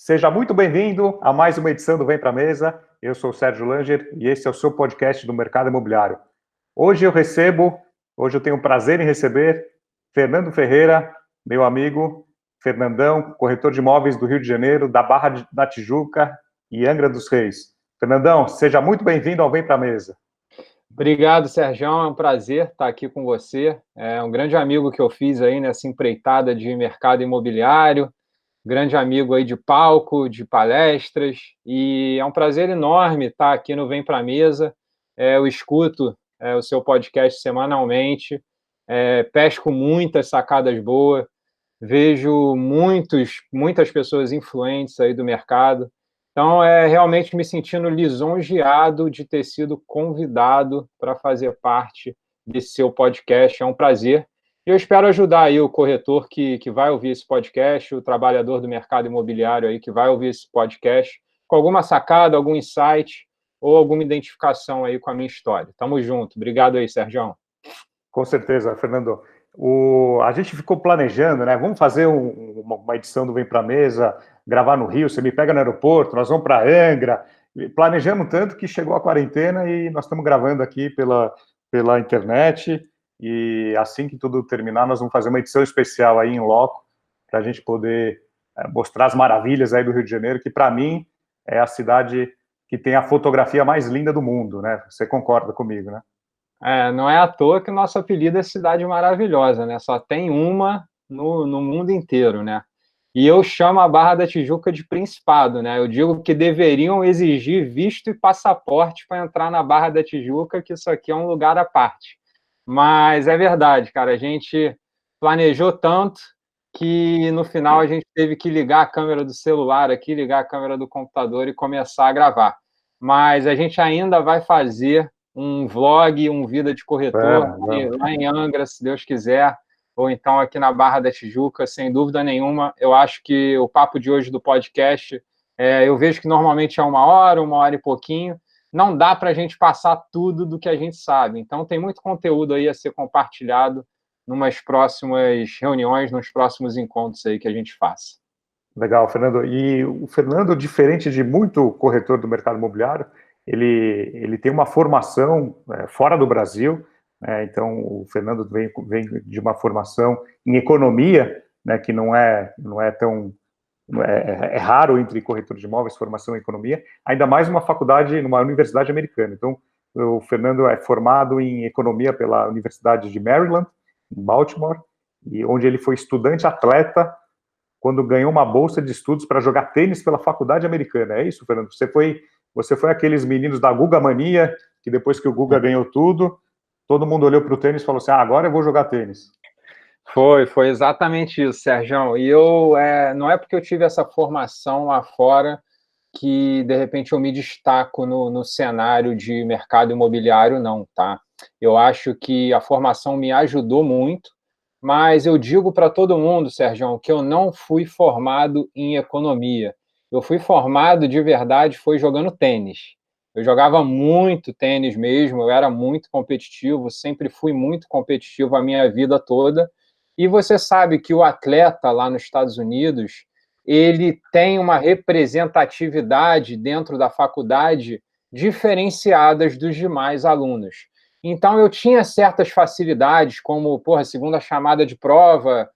Seja muito bem-vindo a mais uma edição do Vem Pra Mesa. Eu sou o Sérgio Langer e esse é o seu podcast do mercado imobiliário. Hoje eu tenho o prazer em receber Fernando Ferreira, meu amigo Fernandão, corretor de imóveis do Rio de Janeiro, da Barra da Tijuca e Angra dos Reis. Fernandão, seja muito bem-vindo ao Vem Pra Mesa. Obrigado, Sérgio. É um prazer estar aqui com você. É um grande amigo que eu fiz aí nessa empreitada de mercado imobiliário, grande amigo aí de palco, de palestras, e é um prazer enorme estar aqui no Vem Pra Mesa. Eu escuto o seu podcast semanalmente, pesco muitas sacadas boas, vejo muitas pessoas influentes aí do mercado. Então, realmente me sentindo lisonjeado de ter sido convidado para fazer parte desse seu podcast. É um prazer. E eu espero ajudar aí o corretor que vai ouvir esse podcast, o trabalhador do mercado imobiliário aí que vai ouvir esse podcast, com alguma sacada, algum insight ou alguma identificação aí com a minha história. Tamo junto. Obrigado aí, Sérgio. Com certeza, Fernando. A gente ficou planejando, né? Vamos fazer uma edição do Vem Pra Mesa, gravar no Rio, você me pega no aeroporto, nós vamos para Angra. Planejamos tanto que chegou a quarentena e nós estamos gravando aqui pela internet. E assim que tudo terminar, nós vamos fazer uma edição especial aí em loco, para a gente poder mostrar as maravilhas aí do Rio de Janeiro, que para mim é a cidade que tem a fotografia mais linda do mundo, né? Você concorda comigo, né? Não é à toa que o nosso apelido é Cidade Maravilhosa, né? Só tem uma no mundo inteiro, né? E eu chamo a Barra da Tijuca de Principado, né? Eu digo que deveriam exigir visto e passaporte para entrar na Barra da Tijuca, que isso aqui é um lugar à parte. Mas é verdade, cara, a gente planejou tanto que no final a gente teve que ligar a câmera do celular aqui, ligar a câmera do computador e começar a gravar. Mas a gente ainda vai fazer um vlog, um Vida de Corretor, Vamos. lá em Angra, se Deus quiser, ou então aqui na Barra da Tijuca, sem dúvida nenhuma. Eu acho que o papo de hoje do podcast, eu vejo que normalmente é uma hora e pouquinho. Não dá para a gente passar tudo do que a gente sabe. Então, tem muito conteúdo aí a ser compartilhado numas próximas reuniões, nos próximos encontros aí que a gente faça. Legal, Fernando. E o Fernando, diferente de muito corretor do mercado imobiliário, ele tem uma formação fora do Brasil, né? Então o Fernando vem de uma formação em economia, né, que não é tão é raro entre corretores de imóveis formação em economia, ainda mais numa faculdade, numa universidade americana. Então o Fernando é formado em economia pela Universidade de Maryland, em Baltimore, e onde ele foi estudante atleta quando ganhou uma bolsa de estudos para jogar tênis pela faculdade americana. É isso, Fernando? Você foi aqueles meninos da Guga Mania, que depois que o Guga ganhou tudo, todo mundo olhou para o tênis e falou assim, agora eu vou jogar tênis. Foi exatamente isso, Sérgio. E não é porque eu tive essa formação lá fora que, de repente, eu me destaco no cenário de mercado imobiliário, não, tá? Eu acho que a formação me ajudou muito, mas eu digo para todo mundo, Sérgio, que eu não fui formado em economia. Eu fui formado, de verdade, foi jogando tênis. Eu jogava muito tênis mesmo, eu era muito competitivo, sempre fui muito competitivo a minha vida toda. E você sabe que o atleta lá nos Estados Unidos, ele tem uma representatividade dentro da faculdade diferenciadas dos demais alunos. Então, eu tinha certas facilidades, como, segunda chamada de prova,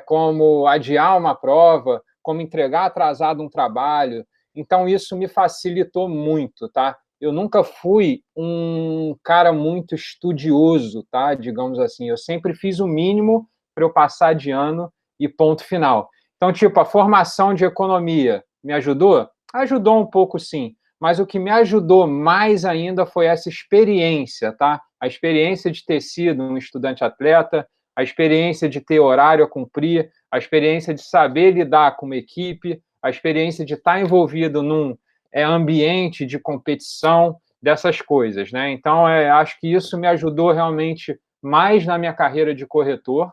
como adiar uma prova, como entregar atrasado um trabalho. Então, isso me facilitou muito, tá? Eu nunca fui um cara muito estudioso, tá? Digamos assim. Eu sempre fiz o mínimo para eu passar de ano e ponto final. Então, tipo, a formação de economia me ajudou? Ajudou um pouco, sim. Mas o que me ajudou mais ainda foi essa experiência, tá? A experiência de ter sido um estudante atleta, a experiência de ter horário a cumprir, a experiência de saber lidar com uma equipe, a experiência de estar envolvido num ambiente de competição, dessas coisas, né? Então, acho que isso me ajudou realmente mais na minha carreira de corretor,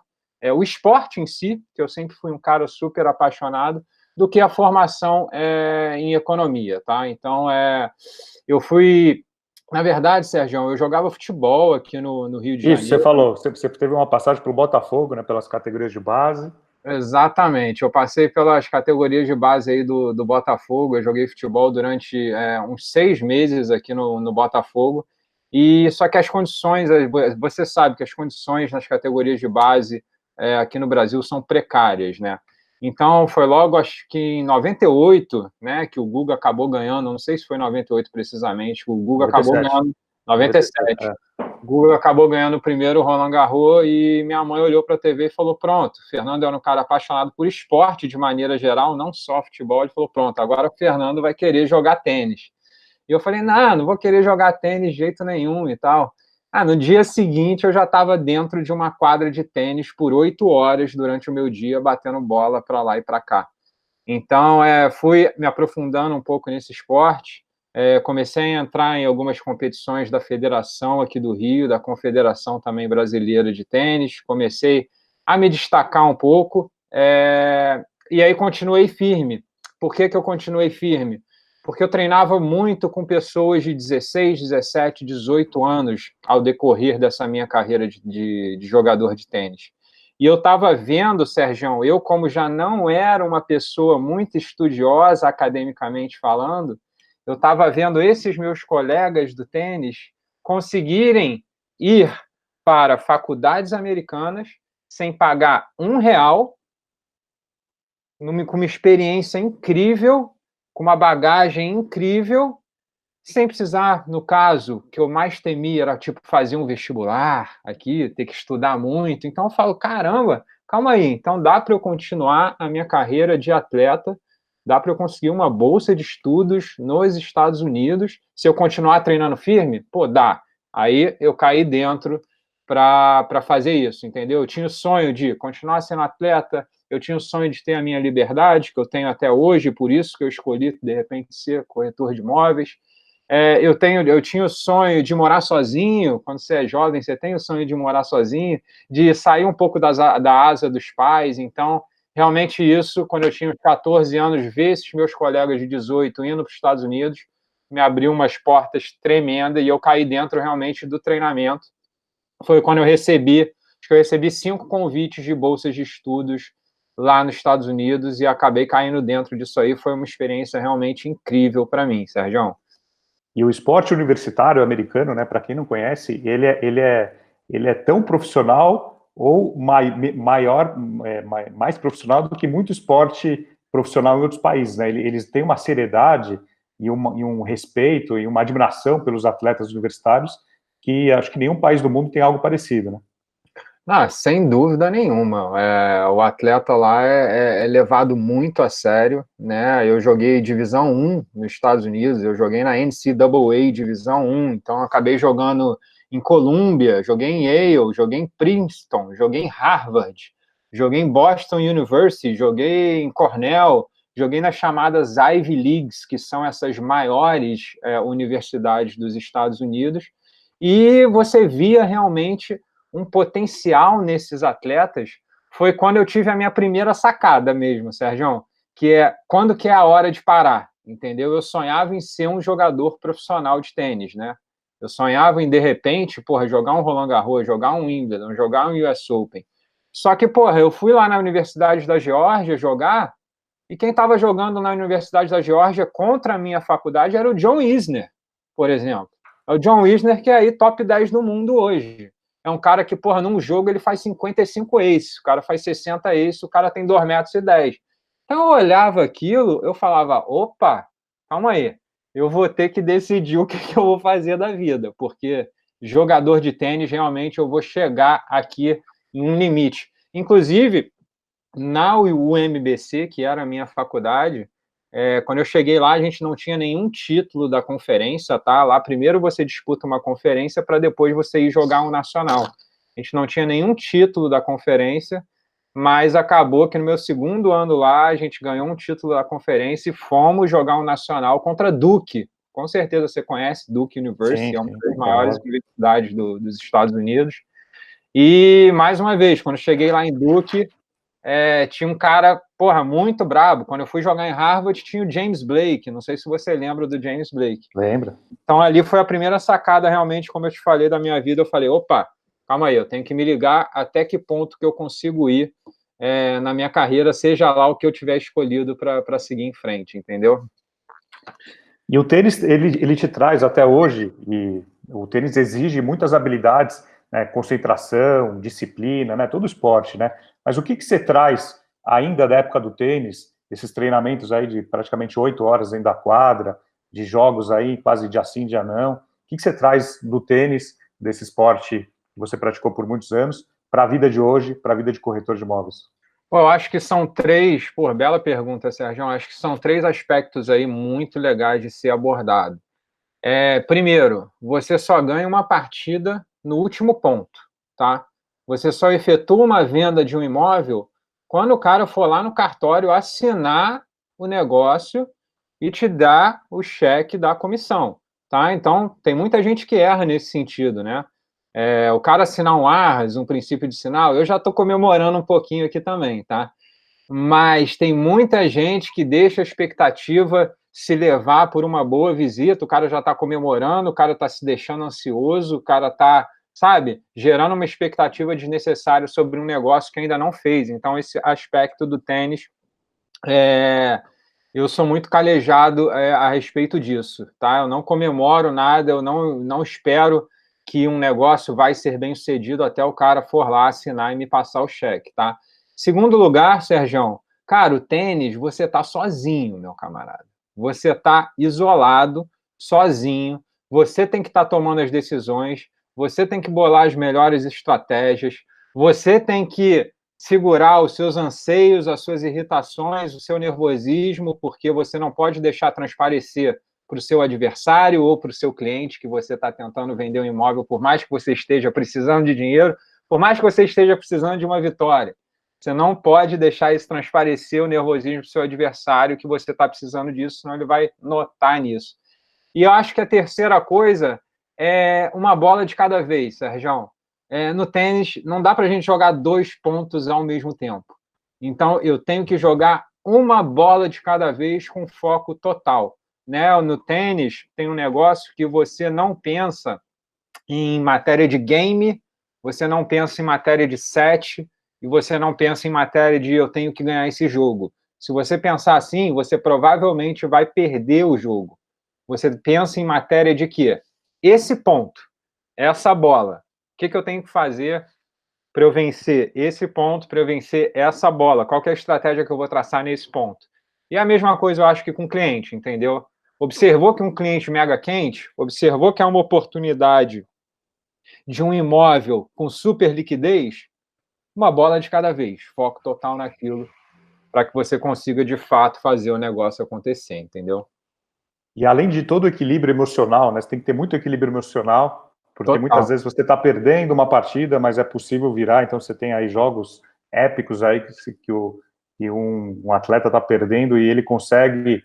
o esporte em si, que eu sempre fui um cara super apaixonado, do que a formação em economia, tá? Então, eu fui... Na verdade, Sérgio, eu jogava futebol aqui no Rio de Janeiro. Isso, você falou, você teve uma passagem pelo Botafogo, né, pelas categorias de base. Exatamente, eu passei pelas categorias de base aí do Botafogo, eu joguei futebol durante uns 6 meses aqui no Botafogo, e só que as condições, você sabe que as condições nas categorias de base aqui no Brasil são precárias, né? Então foi logo, acho que em 98, né, que o Guga acabou ganhando, não sei se foi em 98 precisamente, o Guga acabou 97. ganhando 97. 97. O Guga acabou ganhando o primeiro Roland Garros e minha mãe olhou para a TV e falou: pronto, o Fernando era um cara apaixonado por esporte de maneira geral, não só futebol. Ele falou: pronto, agora o Fernando vai querer jogar tênis. E eu falei: não vou querer jogar tênis de jeito nenhum e tal. No dia seguinte eu já estava dentro de uma quadra de tênis por 8 horas durante o meu dia, batendo bola para lá e para cá. Então, fui me aprofundando um pouco nesse esporte, comecei a entrar em algumas competições da federação aqui do Rio, da Confederação também Brasileira de Tênis, comecei a me destacar um pouco, e aí continuei firme. Por que eu continuei firme? Porque eu treinava muito com pessoas de 16, 17, 18 anos ao decorrer dessa minha carreira de jogador de tênis. E eu estava vendo, Sergião, eu como já não era uma pessoa muito estudiosa academicamente falando, eu estava vendo esses meus colegas do tênis conseguirem ir para faculdades americanas sem pagar R$ 1, com uma experiência incrível, com uma bagagem incrível, sem precisar, no caso, que eu mais temia era, tipo, fazer um vestibular aqui, ter que estudar muito. Então, eu falo, caramba, calma aí. Então, dá para eu continuar a minha carreira de atleta, dá para eu conseguir uma bolsa de estudos nos Estados Unidos. Se eu continuar treinando firme, pô, dá. Aí, eu caí dentro para fazer isso, entendeu? Eu tinha o sonho de continuar sendo atleta, eu tinha o sonho de ter a minha liberdade, que eu tenho até hoje, por isso que eu escolhi, de repente, ser corretor de imóveis. Eu tinha o sonho de morar sozinho. Quando você é jovem, você tem o sonho de morar sozinho, de sair um pouco da asa dos pais. Então, realmente isso, quando eu tinha 14 anos, ver esses meus colegas de 18 indo para os Estados Unidos, me abriu umas portas tremendas e eu caí dentro realmente do treinamento. Foi quando acho que eu recebi 5 convites de bolsas de estudos lá nos Estados Unidos e acabei caindo dentro disso aí. Foi uma experiência realmente incrível para mim, Sérgio. E o esporte universitário americano, né, para quem não conhece, ele é tão profissional ou mais profissional do que muito esporte profissional em outros países, né? Eles têm uma seriedade e um respeito e uma admiração pelos atletas universitários que acho que nenhum país do mundo tem algo parecido, né? Sem dúvida nenhuma. O atleta lá é levado muito a sério, né? Eu joguei Divisão 1 nos Estados Unidos, eu joguei na NCAA Divisão 1, então acabei jogando em Columbia, joguei em Yale, joguei em Princeton, joguei em Harvard, joguei em Boston University, joguei em Cornell, joguei nas chamadas Ivy Leagues, que são essas maiores universidades dos Estados Unidos, e você via realmente um potencial nesses atletas. Foi quando eu tive a minha primeira sacada mesmo, Sérgio, que é quando que é a hora de parar, entendeu? Eu sonhava em ser um jogador profissional de tênis, né? Eu sonhava em, de repente, jogar um Roland Garros, jogar um Wimbledon, jogar um US Open. Só que, eu fui lá na Universidade da Geórgia jogar, e quem estava jogando na Universidade da Geórgia contra a minha faculdade era o John Isner, por exemplo. É o John Isner que é aí top 10 do mundo hoje. É um cara que, num jogo ele faz 55 aces, o cara faz 60 aces, o cara tem 2,10 m. Então eu olhava aquilo, eu falava, opa, calma aí, eu vou ter que decidir o que eu vou fazer da vida, porque jogador de tênis, realmente eu vou chegar aqui em um limite. Inclusive, na UMBC, que era a minha faculdade, quando eu cheguei lá, a gente não tinha nenhum título da conferência, tá? Lá primeiro você disputa uma conferência para depois você ir jogar um nacional. A gente não tinha nenhum título da conferência, mas acabou que no meu segundo ano lá, a gente ganhou um título da conferência e fomos jogar um nacional contra Duke. Com certeza você conhece Duke University, Sim, é uma sim, das maiores famoso. universidades dos Estados Unidos. E, mais uma vez, quando cheguei lá em Duke, tinha um cara, muito brabo. Quando eu fui jogar em Harvard, tinha o James Blake. Não sei se você lembra do James Blake. Lembra? Então, ali foi a primeira sacada, realmente, como eu te falei, da minha vida. Eu falei, opa, calma aí, eu tenho que me ligar até que ponto que eu consigo ir na minha carreira, seja lá o que eu tiver escolhido para seguir em frente, entendeu? E o tênis, ele te traz até hoje, e o tênis exige muitas habilidades, né, concentração, disciplina, né, todo esporte, né? Mas o que você traz ainda da época do tênis, esses treinamentos aí de praticamente 8 horas dentro da quadra, de jogos aí quase dia sim, dia não, o que você traz do tênis, desse esporte que você praticou por muitos anos, para a vida de hoje, para a vida de corretor de imóveis? Pô, eu acho que são três, pô, bela pergunta, Sérgio. Acho que são três aspectos aí muito legais de ser abordado. Primeiro, você só ganha uma partida no último ponto, tá? Você só efetua uma venda de um imóvel quando o cara for lá no cartório assinar o negócio e te dar o cheque da comissão, tá? Então, tem muita gente que erra nesse sentido, né? O cara assinar um ARS, um princípio de sinal, eu já estou comemorando um pouquinho aqui também, tá? Mas tem muita gente que deixa a expectativa se levar por uma boa visita, o cara já está comemorando, o cara está se deixando ansioso, o cara está, sabe, gerando uma expectativa desnecessária sobre um negócio que ainda não fez. Então, esse aspecto do tênis, eu sou muito calejado a respeito disso, tá? Eu não comemoro nada, eu não espero que um negócio vai ser bem sucedido até o cara for lá assinar e me passar o cheque, tá? Segundo lugar, Sergião, cara, o tênis, você tá sozinho, meu camarada. Você tá isolado, sozinho, você tem que estar tomando as decisões, você tem que bolar as melhores estratégias, você tem que segurar os seus anseios, as suas irritações, o seu nervosismo, porque você não pode deixar transparecer para o seu adversário ou para o seu cliente que você está tentando vender um imóvel, por mais que você esteja precisando de dinheiro, por mais que você esteja precisando de uma vitória. Você não pode deixar isso transparecer o nervosismo do seu adversário que você está precisando disso, senão ele vai notar nisso. E eu acho que a terceira coisa é uma bola de cada vez, Sérgio. No tênis, não dá para a gente jogar 2 pontos ao mesmo tempo. Então, eu tenho que jogar uma bola de cada vez com foco total. Né? No tênis, tem um negócio que você não pensa em matéria de game, você não pensa em matéria de set, e você não pensa em matéria de eu tenho que ganhar esse jogo. Se você pensar assim, você provavelmente vai perder o jogo. Você pensa em matéria de quê? Esse ponto, essa bola, o que eu tenho que fazer para eu vencer esse ponto, para eu vencer essa bola? Qual que é a estratégia que eu vou traçar nesse ponto? E a mesma coisa eu acho que com o cliente, entendeu? Observou que um cliente mega quente, observou que é uma oportunidade de um imóvel com super liquidez, uma bola de cada vez, foco total naquilo, para que você consiga, de fato, fazer o negócio acontecer, entendeu? E além de todo o equilíbrio emocional, né, você tem que ter muito equilíbrio emocional, porque muitas Total. vezes você está perdendo uma partida, mas é possível virar, então você tem aí jogos épicos aí que um atleta está perdendo e ele consegue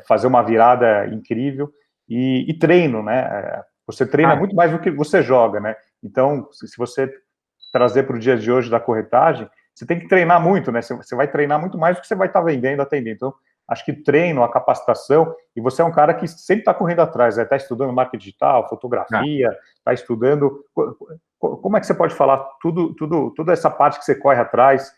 fazer uma virada incrível, e treino, né, você treina muito mais do que você joga, né, então se você trazer para o dia de hoje da corretagem, você tem que treinar muito, né, você vai treinar muito mais do que você vai estar vendendo, atendendo, então acho que treino, a capacitação, e você é um cara que sempre está correndo atrás, está estudando marketing digital, fotografia, está estudando. Como é que você pode falar toda essa parte que você corre atrás,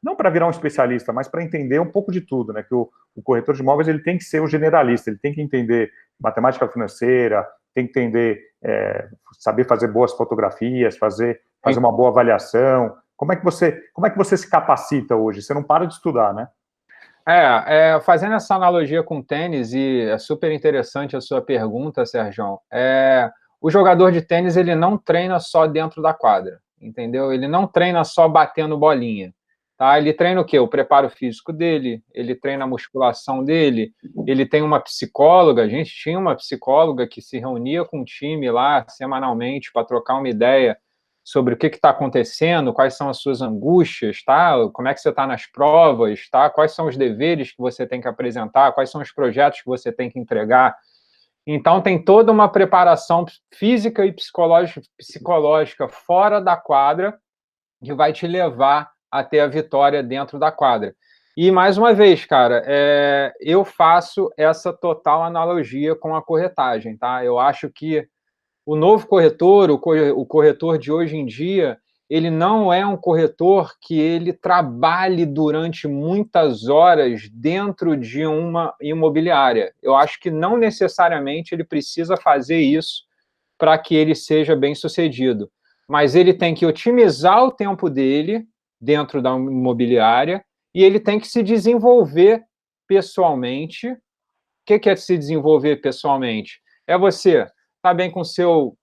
não para virar um especialista, mas para entender um pouco de tudo, né? Que o corretor de imóveis ele tem que ser um generalista, ele tem que entender matemática financeira, tem que entender, saber fazer boas fotografias, fazer uma boa avaliação. Como é que você se capacita hoje? Você não para de estudar, né? Fazendo essa analogia com tênis, e é super interessante a sua pergunta, Sérgio, o jogador de tênis ele não treina só dentro da quadra, entendeu? Ele não treina só batendo bolinha, tá? Ele treina o quê? O preparo físico dele, ele treina a musculação dele, ele tem uma psicóloga, a gente tinha uma psicóloga que se reunia com o time lá semanalmente para trocar uma ideia sobre o que está acontecendo, quais são as suas angústias, tá? Como é que você está nas provas, tá? Quais são os deveres que você tem que apresentar, quais são os projetos que você tem que entregar. Então, tem toda uma preparação física e psicológica fora da quadra que vai te levar até a vitória dentro da quadra. E, mais uma vez, cara, eu faço essa total analogia com a corretagem, tá? Eu acho que o novo corretor, o corretor de hoje em dia, ele não é um corretor que ele trabalhe durante muitas horas dentro de uma imobiliária. Eu acho que não necessariamente ele precisa fazer isso para que ele seja bem-sucedido. Mas ele tem que otimizar o tempo dele dentro da imobiliária e ele tem que se desenvolver pessoalmente. O que é se desenvolver pessoalmente? É você estar bem com o seu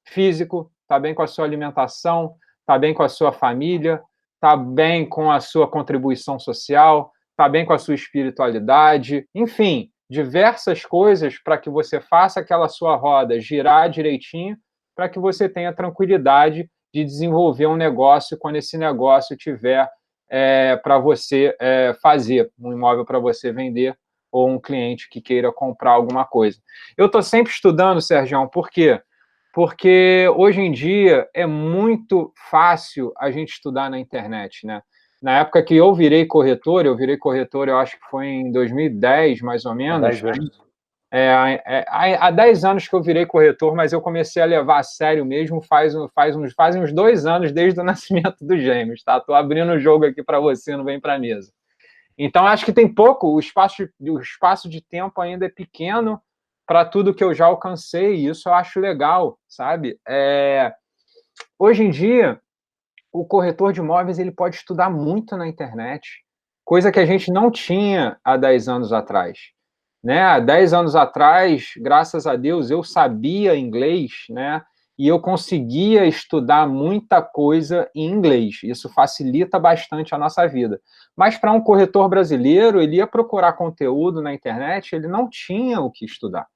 físico, estar bem com a sua alimentação, estar bem com a sua família, estar bem com a sua contribuição social, estar bem com a sua espiritualidade, enfim, diversas coisas para que você faça aquela sua roda girar direitinho, para que você tenha tranquilidade de desenvolver um negócio quando esse negócio tiver para você fazer, um imóvel para você vender ou um cliente que queira comprar alguma coisa. Eu estou sempre estudando, Sergião, por quê? Porque hoje em dia é muito fácil a gente estudar na internet, né? Na época que eu virei corretor, eu acho que foi em 2010, mais ou Há menos. 10 anos. Há 10 anos que eu virei corretor, mas eu comecei a levar a sério mesmo fazem uns 2 anos desde o nascimento dos gêmeos, tá? Estou abrindo o jogo aqui para você, não vem para a mesa. Então, acho que tem pouco, o espaço de tempo ainda é pequeno para tudo que eu já alcancei, e isso eu acho legal, sabe? Hoje em dia, o corretor de imóveis ele pode estudar muito na internet, coisa que a gente não tinha há 10 anos atrás. Né? Há 10 anos atrás, graças a Deus, eu sabia inglês, né? E eu conseguia estudar muita coisa em inglês. Isso facilita bastante a nossa vida. Mas para um corretor brasileiro, ele ia procurar conteúdo na internet, ele não tinha o que estudar.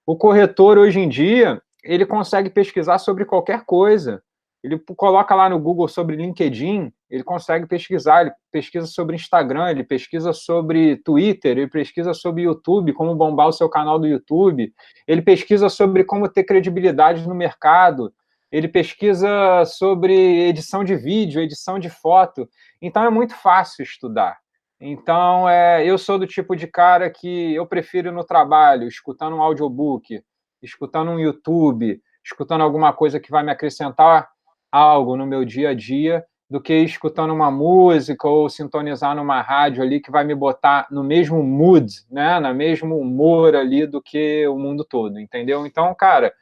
O corretor, hoje em dia, ele consegue pesquisar sobre qualquer coisa. Ele coloca lá no Google sobre LinkedIn, ele consegue pesquisar, ele pesquisa sobre Instagram, ele pesquisa sobre Twitter, ele pesquisa sobre YouTube, como bombar o seu canal do YouTube, ele pesquisa sobre como ter credibilidade no mercado, ele pesquisa sobre edição de vídeo, edição de foto. Então, é muito fácil estudar. Então, eu sou do tipo de cara que eu prefiro ir no trabalho, escutando um audiobook, escutando um YouTube, escutando alguma coisa que vai me acrescentar algo no meu dia a dia, do que escutando uma música ou sintonizar numa rádio ali que vai me botar no mesmo mood, né, no mesmo humor ali do que o mundo todo, entendeu? Então, cara,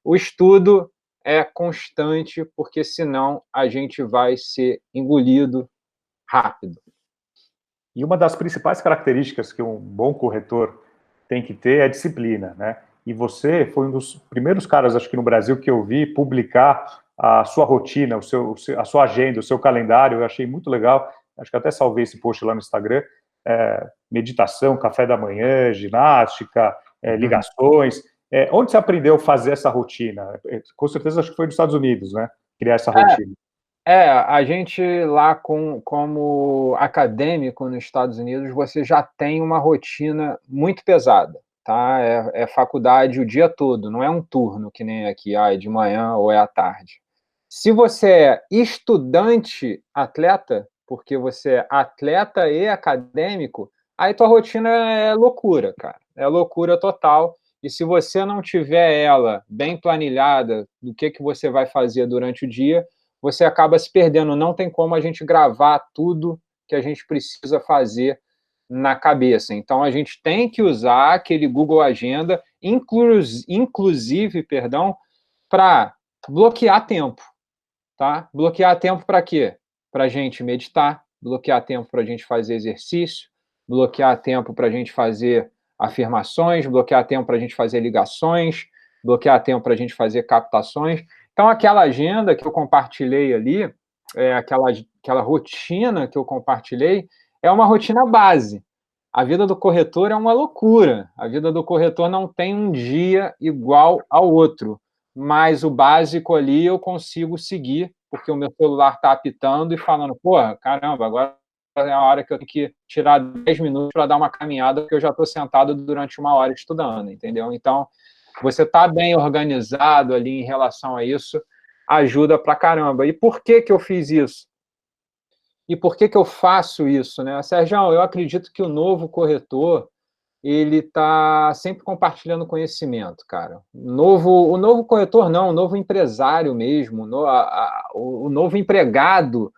o estudo é constante, porque senão a gente vai ser engolido rápido. E uma das principais características que um bom corretor tem que ter é a disciplina, né? E você foi um dos primeiros caras, acho que no Brasil, que eu vi publicar a sua rotina, a sua agenda, o seu calendário. Eu achei muito legal. Acho que até salvei esse post lá no Instagram. Meditação, café da manhã, ginástica, ligações. Onde você aprendeu a fazer essa rotina? Com certeza, acho que foi nos Estados Unidos, né? Criar essa rotina. A gente lá como acadêmico nos Estados Unidos, você já tem uma rotina muito pesada, tá? É faculdade o dia todo, não é um turno que nem aqui, é de manhã ou é à tarde. Se você é estudante atleta, porque você é atleta e acadêmico, aí tua rotina é loucura, cara. É loucura total. E se você não tiver ela bem planilhada do que você vai fazer durante o dia, você acaba se perdendo. Não tem como a gente gravar tudo que a gente precisa fazer na cabeça. Então, a gente tem que usar aquele Google Agenda, inclusive, para bloquear tempo. Tá? Bloquear tempo para quê? Para a gente meditar, bloquear tempo para a gente fazer exercício, bloquear tempo para a gente fazer afirmações, bloquear tempo para a gente fazer ligações, bloquear tempo para a gente fazer captações. Então, aquela agenda que eu compartilhei ali, aquela rotina que eu compartilhei, é uma rotina base. A vida do corretor é uma loucura. A vida do corretor não tem um dia igual ao outro, mas o básico ali eu consigo seguir, porque o meu celular está apitando e falando, porra, caramba, agora é a hora que eu tenho que tirar 10 minutos para dar uma caminhada, porque eu já estou sentado durante 1 hora estudando, entendeu? Então, você está bem organizado ali em relação a isso, ajuda pra caramba. E por que eu fiz isso? E por que eu faço isso, né? Sérgio, eu acredito que o novo corretor, ele está sempre compartilhando conhecimento, cara. O novo corretor não, o novo empresário mesmo, o novo empregado,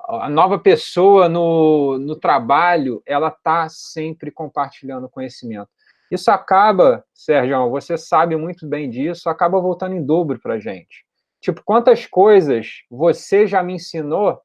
a nova pessoa no trabalho, ela está sempre compartilhando conhecimento. Isso acaba, Sérgio, você sabe muito bem disso, acaba voltando em dobro para a gente. Tipo, quantas coisas você já me ensinou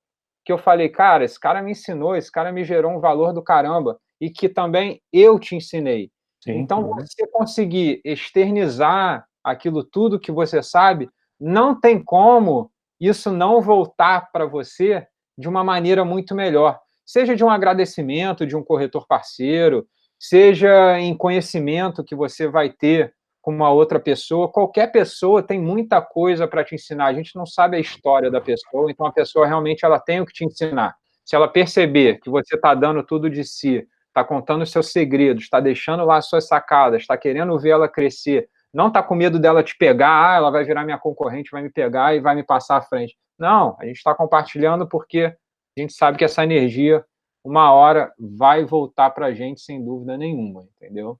que eu falei, cara, esse cara me ensinou, esse cara me gerou um valor do caramba, e que também eu te ensinei. Sim. Então, você conseguir externizar aquilo tudo que você sabe, não tem como isso não voltar para você de uma maneira muito melhor. Seja de um agradecimento de um corretor parceiro, seja em conhecimento que você vai ter com uma outra pessoa. Qualquer pessoa tem muita coisa para te ensinar. A gente não sabe a história da pessoa, então a pessoa realmente ela tem o que te ensinar. Se ela perceber que você está dando tudo de si, está contando os seus segredos, está deixando lá as suas sacadas, está querendo ver ela crescer, não está com medo dela te pegar, ela vai virar minha concorrente, vai me pegar e vai me passar à frente. Não, a gente está compartilhando porque a gente sabe que essa energia, uma hora, vai voltar para a gente sem dúvida nenhuma, entendeu?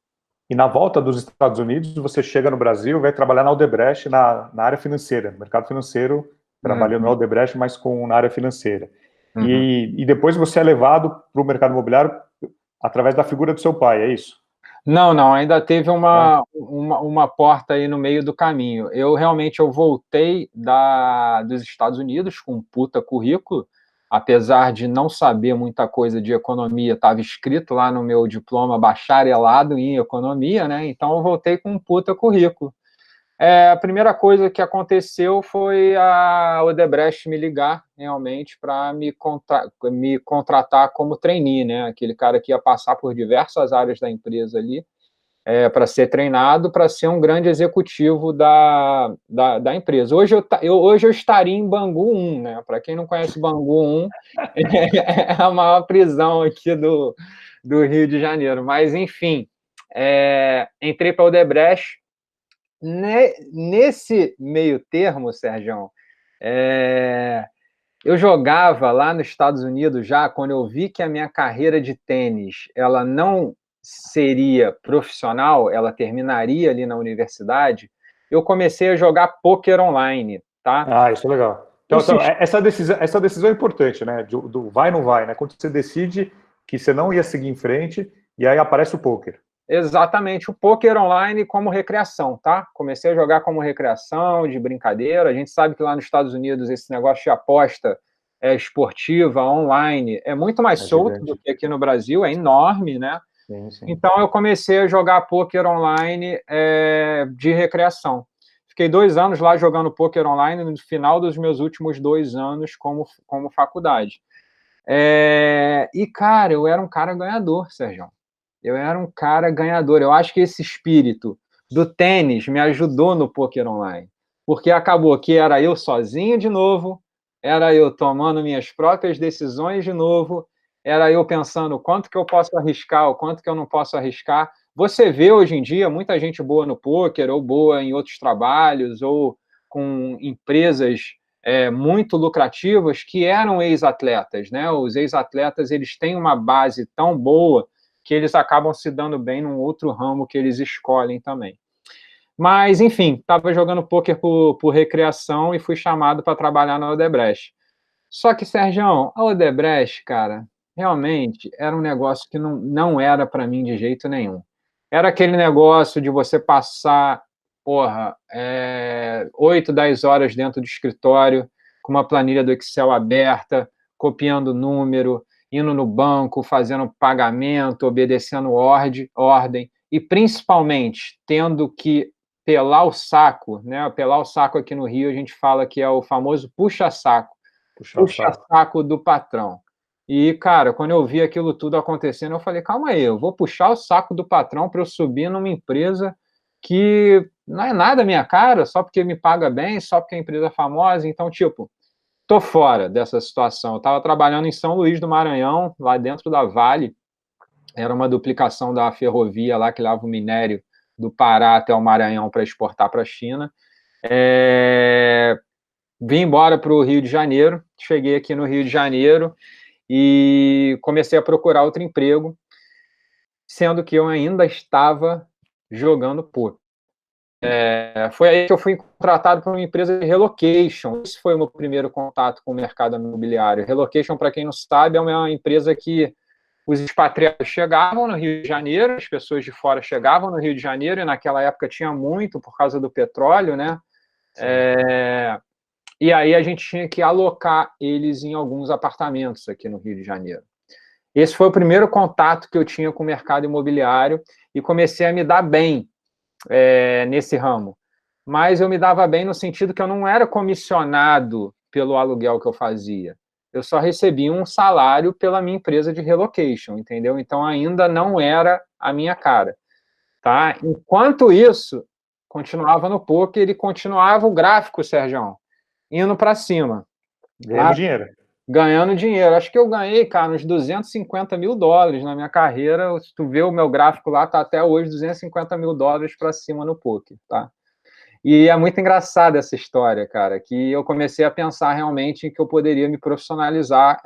E na volta dos Estados Unidos, você chega no Brasil, vai trabalhar na Odebrecht na área financeira, no mercado financeiro, trabalhando na Odebrecht, mas na área financeira. E depois você é levado para o mercado imobiliário através da figura do seu pai, é isso? Não, ainda teve uma porta aí no meio do caminho. Eu voltei dos Estados Unidos com um puta currículo, apesar de não saber muita coisa de economia, estava escrito lá no meu diploma bacharelado em economia, né? Então eu voltei com um puta currículo. A primeira coisa que aconteceu foi a Odebrecht me ligar realmente para me contratar como trainee, né? Aquele cara que ia passar por diversas áreas da empresa ali, para ser treinado para ser um grande executivo da empresa. Hoje eu estaria em Bangu 1, né? Para quem não conhece Bangu 1, é a maior prisão aqui do Rio de Janeiro. Mas, enfim, entrei para a Odebrecht. Nesse meio termo, Sérgio, eu jogava lá nos Estados Unidos já, quando eu vi que a minha carreira de tênis ela não seria profissional, ela terminaria ali na universidade, eu comecei a jogar pôquer online, tá? Ah, isso é legal. Então, essa decisão é importante, né? Do vai ou não vai, né? Quando você decide que você não ia seguir em frente, e aí aparece o poker. Exatamente, o pôquer online como recreação, tá? Comecei a jogar como recreação, de brincadeira. A gente sabe que lá nos Estados Unidos esse negócio de aposta esportiva, online, é muito mais solto do que aqui no Brasil, é enorme, né? Sim. Então eu comecei a jogar pôquer online de recreação. Fiquei 2 anos lá jogando pôquer online no final dos meus últimos 2 anos como faculdade. E, cara, eu era um cara ganhador, Sérgio. Eu era um cara ganhador. Eu acho que esse espírito do tênis me ajudou no poker online, porque acabou que era eu sozinho de novo, era eu tomando minhas próprias decisões de novo, era eu pensando o quanto que eu posso arriscar, o quanto que eu não posso arriscar. Você vê hoje em dia muita gente boa no poker, ou boa em outros trabalhos, ou com empresas muito lucrativas que eram ex-atletas, né? Os ex-atletas eles têm uma base tão boa que eles acabam se dando bem num outro ramo que eles escolhem também. Mas, enfim, estava jogando pôquer por recreação e fui chamado para trabalhar na Odebrecht. Só que, Sergião, a Odebrecht, cara, realmente era um negócio que não era para mim de jeito nenhum. Era aquele negócio de você passar, 8, 10 horas dentro do escritório, com uma planilha do Excel aberta, copiando número, indo no banco, fazendo pagamento, obedecendo ordem, e principalmente tendo que pelar o saco, né? Pelar o saco aqui no Rio, a gente fala que é o famoso puxa-saco. Puxa-saco do patrão. E, cara, quando eu vi aquilo tudo acontecendo, eu falei, calma aí, eu vou puxar o saco do patrão para eu subir numa empresa que não é nada minha cara, só porque me paga bem, só porque a empresa é famosa. Então, tipo, tô fora dessa situação. Eu estava trabalhando em São Luís do Maranhão, lá dentro da Vale. Era uma duplicação da ferrovia lá que leva o minério do Pará até o Maranhão para exportar para a China. Vim embora para o Rio de Janeiro, cheguei aqui no Rio de Janeiro e comecei a procurar outro emprego. sendo que eu ainda estava jogando poker. Foi aí que eu fui contratado por uma empresa de relocation. Esse foi o meu primeiro contato com o mercado imobiliário. Relocation, para quem não sabe, é uma empresa que os expatriados chegavam no Rio de Janeiro, as pessoas de fora chegavam no Rio de Janeiro, e naquela época tinha muito por causa do petróleo, né? E aí a gente tinha que alocar eles em alguns apartamentos aqui no Rio de Janeiro. Esse foi o primeiro contato que eu tinha com o mercado imobiliário e comecei a me dar bem nesse ramo. Mas eu me dava bem no sentido que eu não era comissionado pelo aluguel que eu fazia. Eu só recebia um salário pela minha empresa de relocation, entendeu? Então ainda não era a minha cara, tá? Enquanto isso, continuava no poker e continuava o gráfico, Sérgio, indo para cima. Ganhando dinheiro. Ganhando dinheiro. Acho que eu ganhei, cara, uns $250 mil na minha carreira. Se tu vê o meu gráfico lá, tá até hoje $250 mil para cima no poker, tá? E é muito engraçada essa história, cara, que eu comecei a pensar realmente que eu poderia me profissionalizar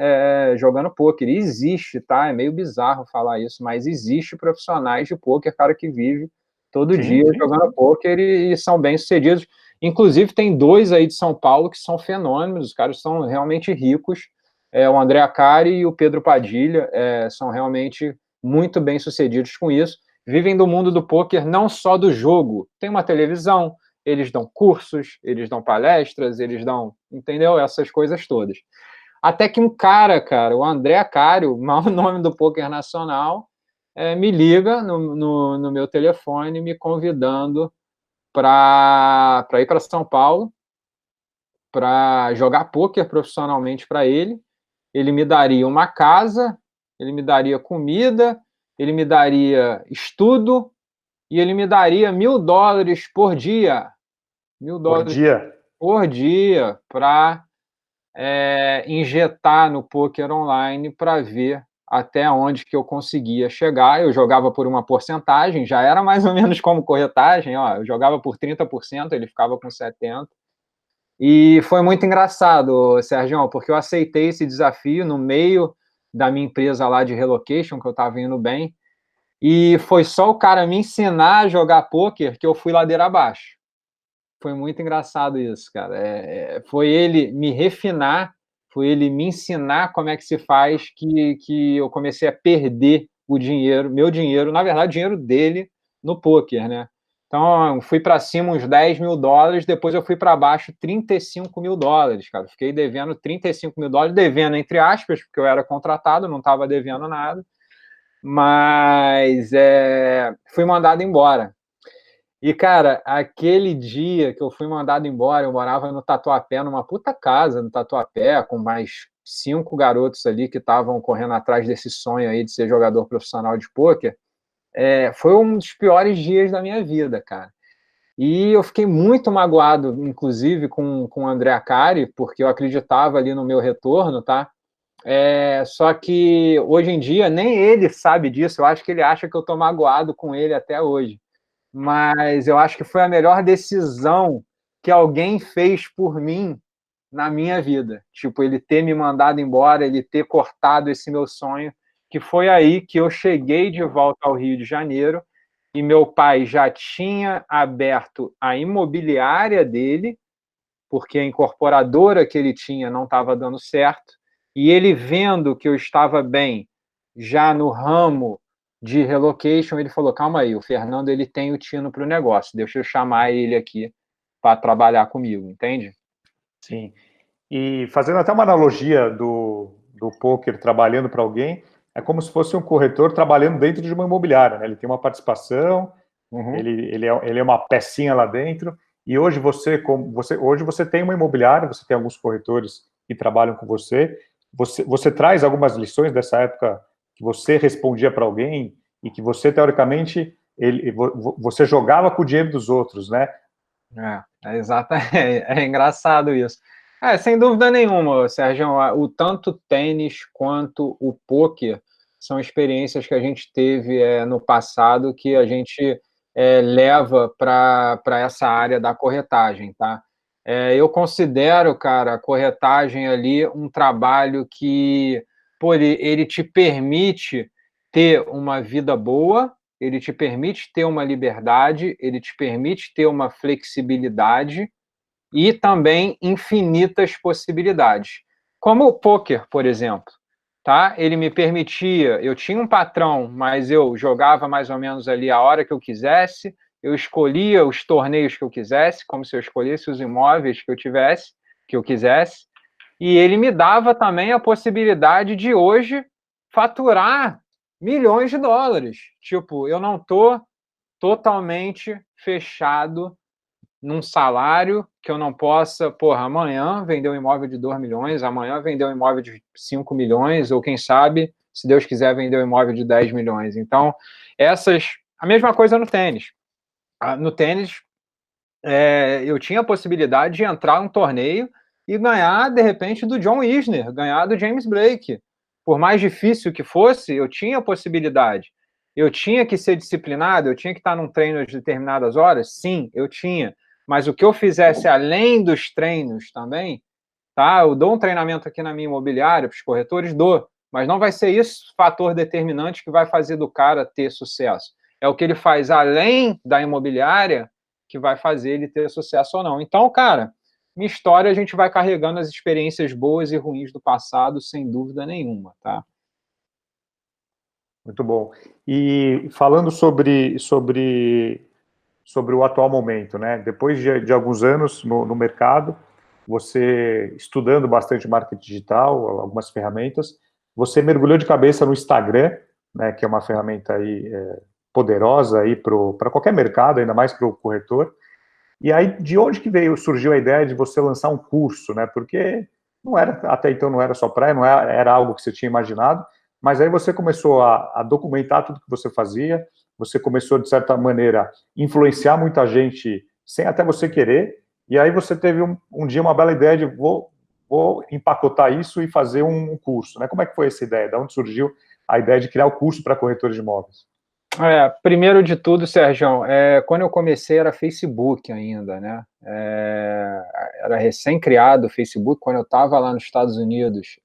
jogando poker. E existe, tá? É meio bizarro falar isso, mas existe profissionais de poker, cara, que vive todo dia jogando poker e são bem-sucedidos. Inclusive, tem 2 aí de São Paulo que são fenômenos, os caras são realmente ricos. O André Acari e o Pedro Padilha são realmente muito bem-sucedidos com isso. Vivem do mundo do poker, não só do jogo. Tem uma televisão, eles dão cursos, eles dão palestras, eles dão, entendeu? Essas coisas todas. Até que um cara, o André Acário, o maior nome do poker nacional, me liga no meu telefone, me convidando para ir para São Paulo, para jogar poker profissionalmente para ele. Ele me daria uma casa, ele me daria comida, ele me daria estudo e ele me daria $1.000 por dia. $1.000 por dia para injetar no poker online para ver até onde que eu conseguia chegar. Eu jogava por uma porcentagem, já era mais ou menos como corretagem, ó, eu jogava por 30%, ele ficava com 70%. E foi muito engraçado, Sérgio, porque eu aceitei esse desafio no meio da minha empresa lá de relocation, que eu estava indo bem, e foi só o cara me ensinar a jogar poker que eu fui ladeira abaixo. Foi muito engraçado isso, cara. Foi ele me refinar, foi ele me ensinar como é que se faz que eu comecei a perder o dinheiro, meu dinheiro, na verdade, o dinheiro dele no poker, né? Então, fui para cima uns $10 mil, depois eu fui para baixo $35 mil, cara. Fiquei devendo $35 mil, devendo entre aspas, porque eu era contratado, não estava devendo nada, mas fui mandado embora. E, cara, aquele dia que eu fui mandado embora, eu morava no Tatuapé, numa puta casa no Tatuapé, com mais 5 garotos ali que estavam correndo atrás desse sonho aí de ser jogador profissional de pôquer. Foi um dos piores dias da minha vida, cara. E eu fiquei muito magoado, inclusive, com o André Acari, porque eu acreditava ali no meu retorno, tá? Só que, hoje em dia, nem ele sabe disso. Eu acho que ele acha que eu tô magoado com ele até hoje. Mas eu acho que foi a melhor decisão que alguém fez por mim na minha vida. Tipo, ele ter me mandado embora, ele ter cortado esse meu sonho, que foi aí que eu cheguei de volta ao Rio de Janeiro e meu pai já tinha aberto a imobiliária dele, porque a incorporadora que ele tinha não estava dando certo, e ele vendo que eu estava bem já no ramo de relocation, ele falou, calma aí, o Fernando ele tem o tino para o negócio, deixa eu chamar ele aqui para trabalhar comigo, entende? Sim. E fazendo até uma analogia do poker trabalhando para alguém, é como se fosse um corretor trabalhando dentro de uma imobiliária, né? Ele tem uma participação, ele é uma pecinha lá dentro, e hoje hoje você tem uma imobiliária, você tem alguns corretores que trabalham com você traz algumas lições dessa época que você respondia para alguém e que você, teoricamente, você jogava com o dinheiro dos outros, né? Exato, é engraçado isso. Sem dúvida nenhuma, Sérgio, o tanto tênis quanto o pôquer são experiências que a gente teve no passado que a gente leva para essa área da corretagem, tá? Eu considero, cara, a corretagem ali um trabalho que, pô, ele te permite ter uma vida boa, ele te permite ter uma liberdade, ele te permite ter uma flexibilidade e também infinitas possibilidades. Como o poker, por exemplo, tá? Ele me permitia, eu tinha um patrão, mas eu jogava mais ou menos ali a hora que eu quisesse, eu escolhia os torneios que eu quisesse, como se eu escolhesse os imóveis que eu quisesse, e ele me dava também a possibilidade de hoje faturar milhões de dólares. Tipo, eu não estou totalmente fechado num salário que eu não possa, porra, amanhã vender um imóvel de 2 milhões, amanhã vender um imóvel de 5 milhões, ou quem sabe, se Deus quiser, vender um imóvel de 10 milhões. Então, a mesma coisa no tênis. No tênis, eu tinha a possibilidade de entrar num torneio e ganhar, de repente, do John Isner, ganhar do James Blake. Por mais difícil que fosse, eu tinha a possibilidade. Eu tinha que ser disciplinado, eu tinha que estar num treino às determinadas horas? Sim, eu tinha. Mas o que eu fizesse além dos treinos também, tá? Eu dou um treinamento aqui na minha imobiliária para os corretores, dou. Mas não vai ser isso fator determinante que vai fazer do cara ter sucesso. É o que ele faz além da imobiliária que vai fazer ele ter sucesso ou não. Então, cara, minha história a gente vai carregando as experiências boas e ruins do passado, sem dúvida nenhuma, tá? Muito bom. E falando sobre o atual momento, né? Depois de alguns anos no mercado, você estudando bastante marketing digital, algumas ferramentas, você mergulhou de cabeça no Instagram, né? Que é uma ferramenta aí poderosa aí para qualquer mercado, ainda mais para o corretor. E aí, de onde que surgiu a ideia de você lançar um curso, né? Porque não era, até então não era só praia, não era algo que você tinha imaginado, mas aí você começou a documentar tudo que você fazia, você começou, de certa maneira, influenciar muita gente sem até você querer, e aí você teve um dia uma bela ideia de vou empacotar isso e fazer um curso, né? Como é que foi essa ideia? De onde surgiu a ideia de criar o curso para corretores de imóveis? Primeiro de tudo, Sérgio, quando eu comecei era Facebook ainda, né? Era recém-criado o Facebook, quando eu estava lá nos Estados Unidos.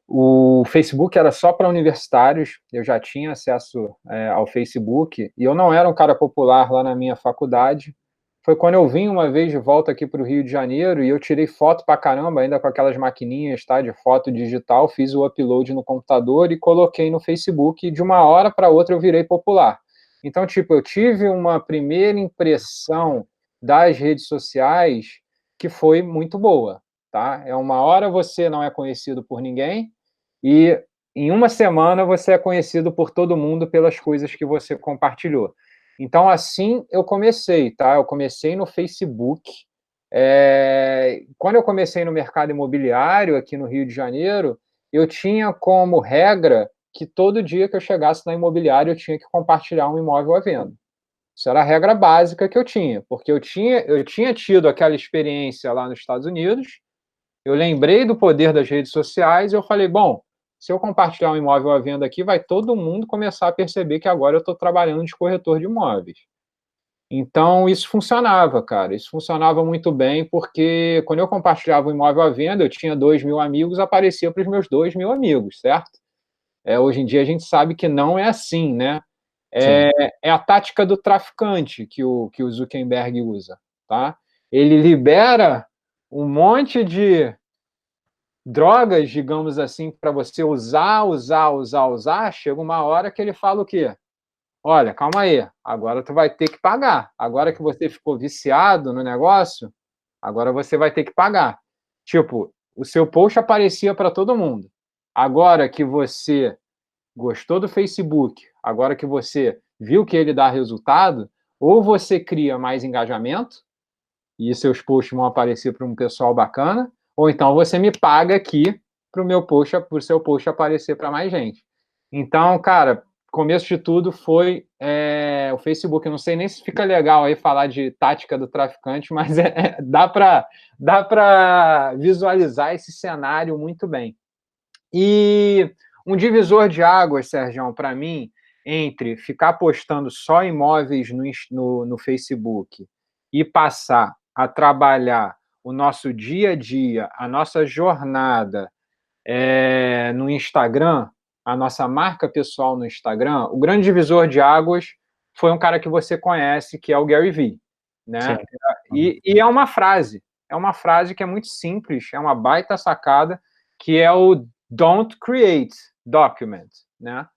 O Facebook era só para universitários, eu já tinha acesso ao Facebook, e eu não era um cara popular lá na minha faculdade. Foi quando eu vim uma vez de volta aqui para o Rio de Janeiro e eu tirei foto para caramba, ainda com aquelas maquininhas, tá, de foto digital, fiz o upload no computador e coloquei no Facebook, e de uma hora para outra eu virei popular. Então, tipo, eu tive uma primeira impressão das redes sociais que foi muito boa, tá? Uma hora você não é conhecido por ninguém, e em uma semana você é conhecido por todo mundo pelas coisas que você compartilhou. Então, assim eu comecei, tá? Eu comecei no Facebook. Quando eu comecei no mercado imobiliário aqui no Rio de Janeiro, eu tinha como regra que todo dia que eu chegasse na imobiliária eu tinha que compartilhar um imóvel à venda. Isso era a regra básica que eu tinha, porque eu tinha tido aquela experiência lá nos Estados Unidos, eu lembrei do poder das redes sociais e eu falei, bom, se eu compartilhar um imóvel à venda aqui, vai todo mundo começar a perceber que agora eu estou trabalhando de corretor de imóveis. Então, isso funcionava, cara. Isso funcionava muito bem, porque quando eu compartilhava um imóvel à venda, eu tinha 2.000 amigos, aparecia para os meus 2.000 amigos, certo? Hoje em dia a gente sabe que não é assim, né? Sim. É a tática do traficante que o Zuckerberg usa, tá? Ele libera um monte de drogas, digamos assim, para você usar, chega uma hora que ele fala o quê? Olha, calma aí, agora tu vai ter que pagar. Agora que você ficou viciado no negócio, agora você vai ter que pagar. Tipo, o seu post aparecia para todo mundo. Agora que você gostou do Facebook, agora que você viu que ele dá resultado, ou você cria mais engajamento, e seus posts vão aparecer para um pessoal bacana, ou então você me paga aqui para o seu post aparecer para mais gente. Então, cara, começo de tudo foi o Facebook. Eu não sei nem se fica legal aí falar de tática do traficante, mas dá para visualizar esse cenário muito bem. E um divisor de águas, Sérgio, para mim, entre ficar postando só imóveis no Facebook e passar a trabalhar o nosso dia a dia, a nossa jornada no Instagram, a nossa marca pessoal no Instagram, o grande divisor de águas foi um cara que você conhece, que é o Gary Vee, né? Sim. E é uma frase que é muito simples, é uma baita sacada, que é o Don't Create, Document, né?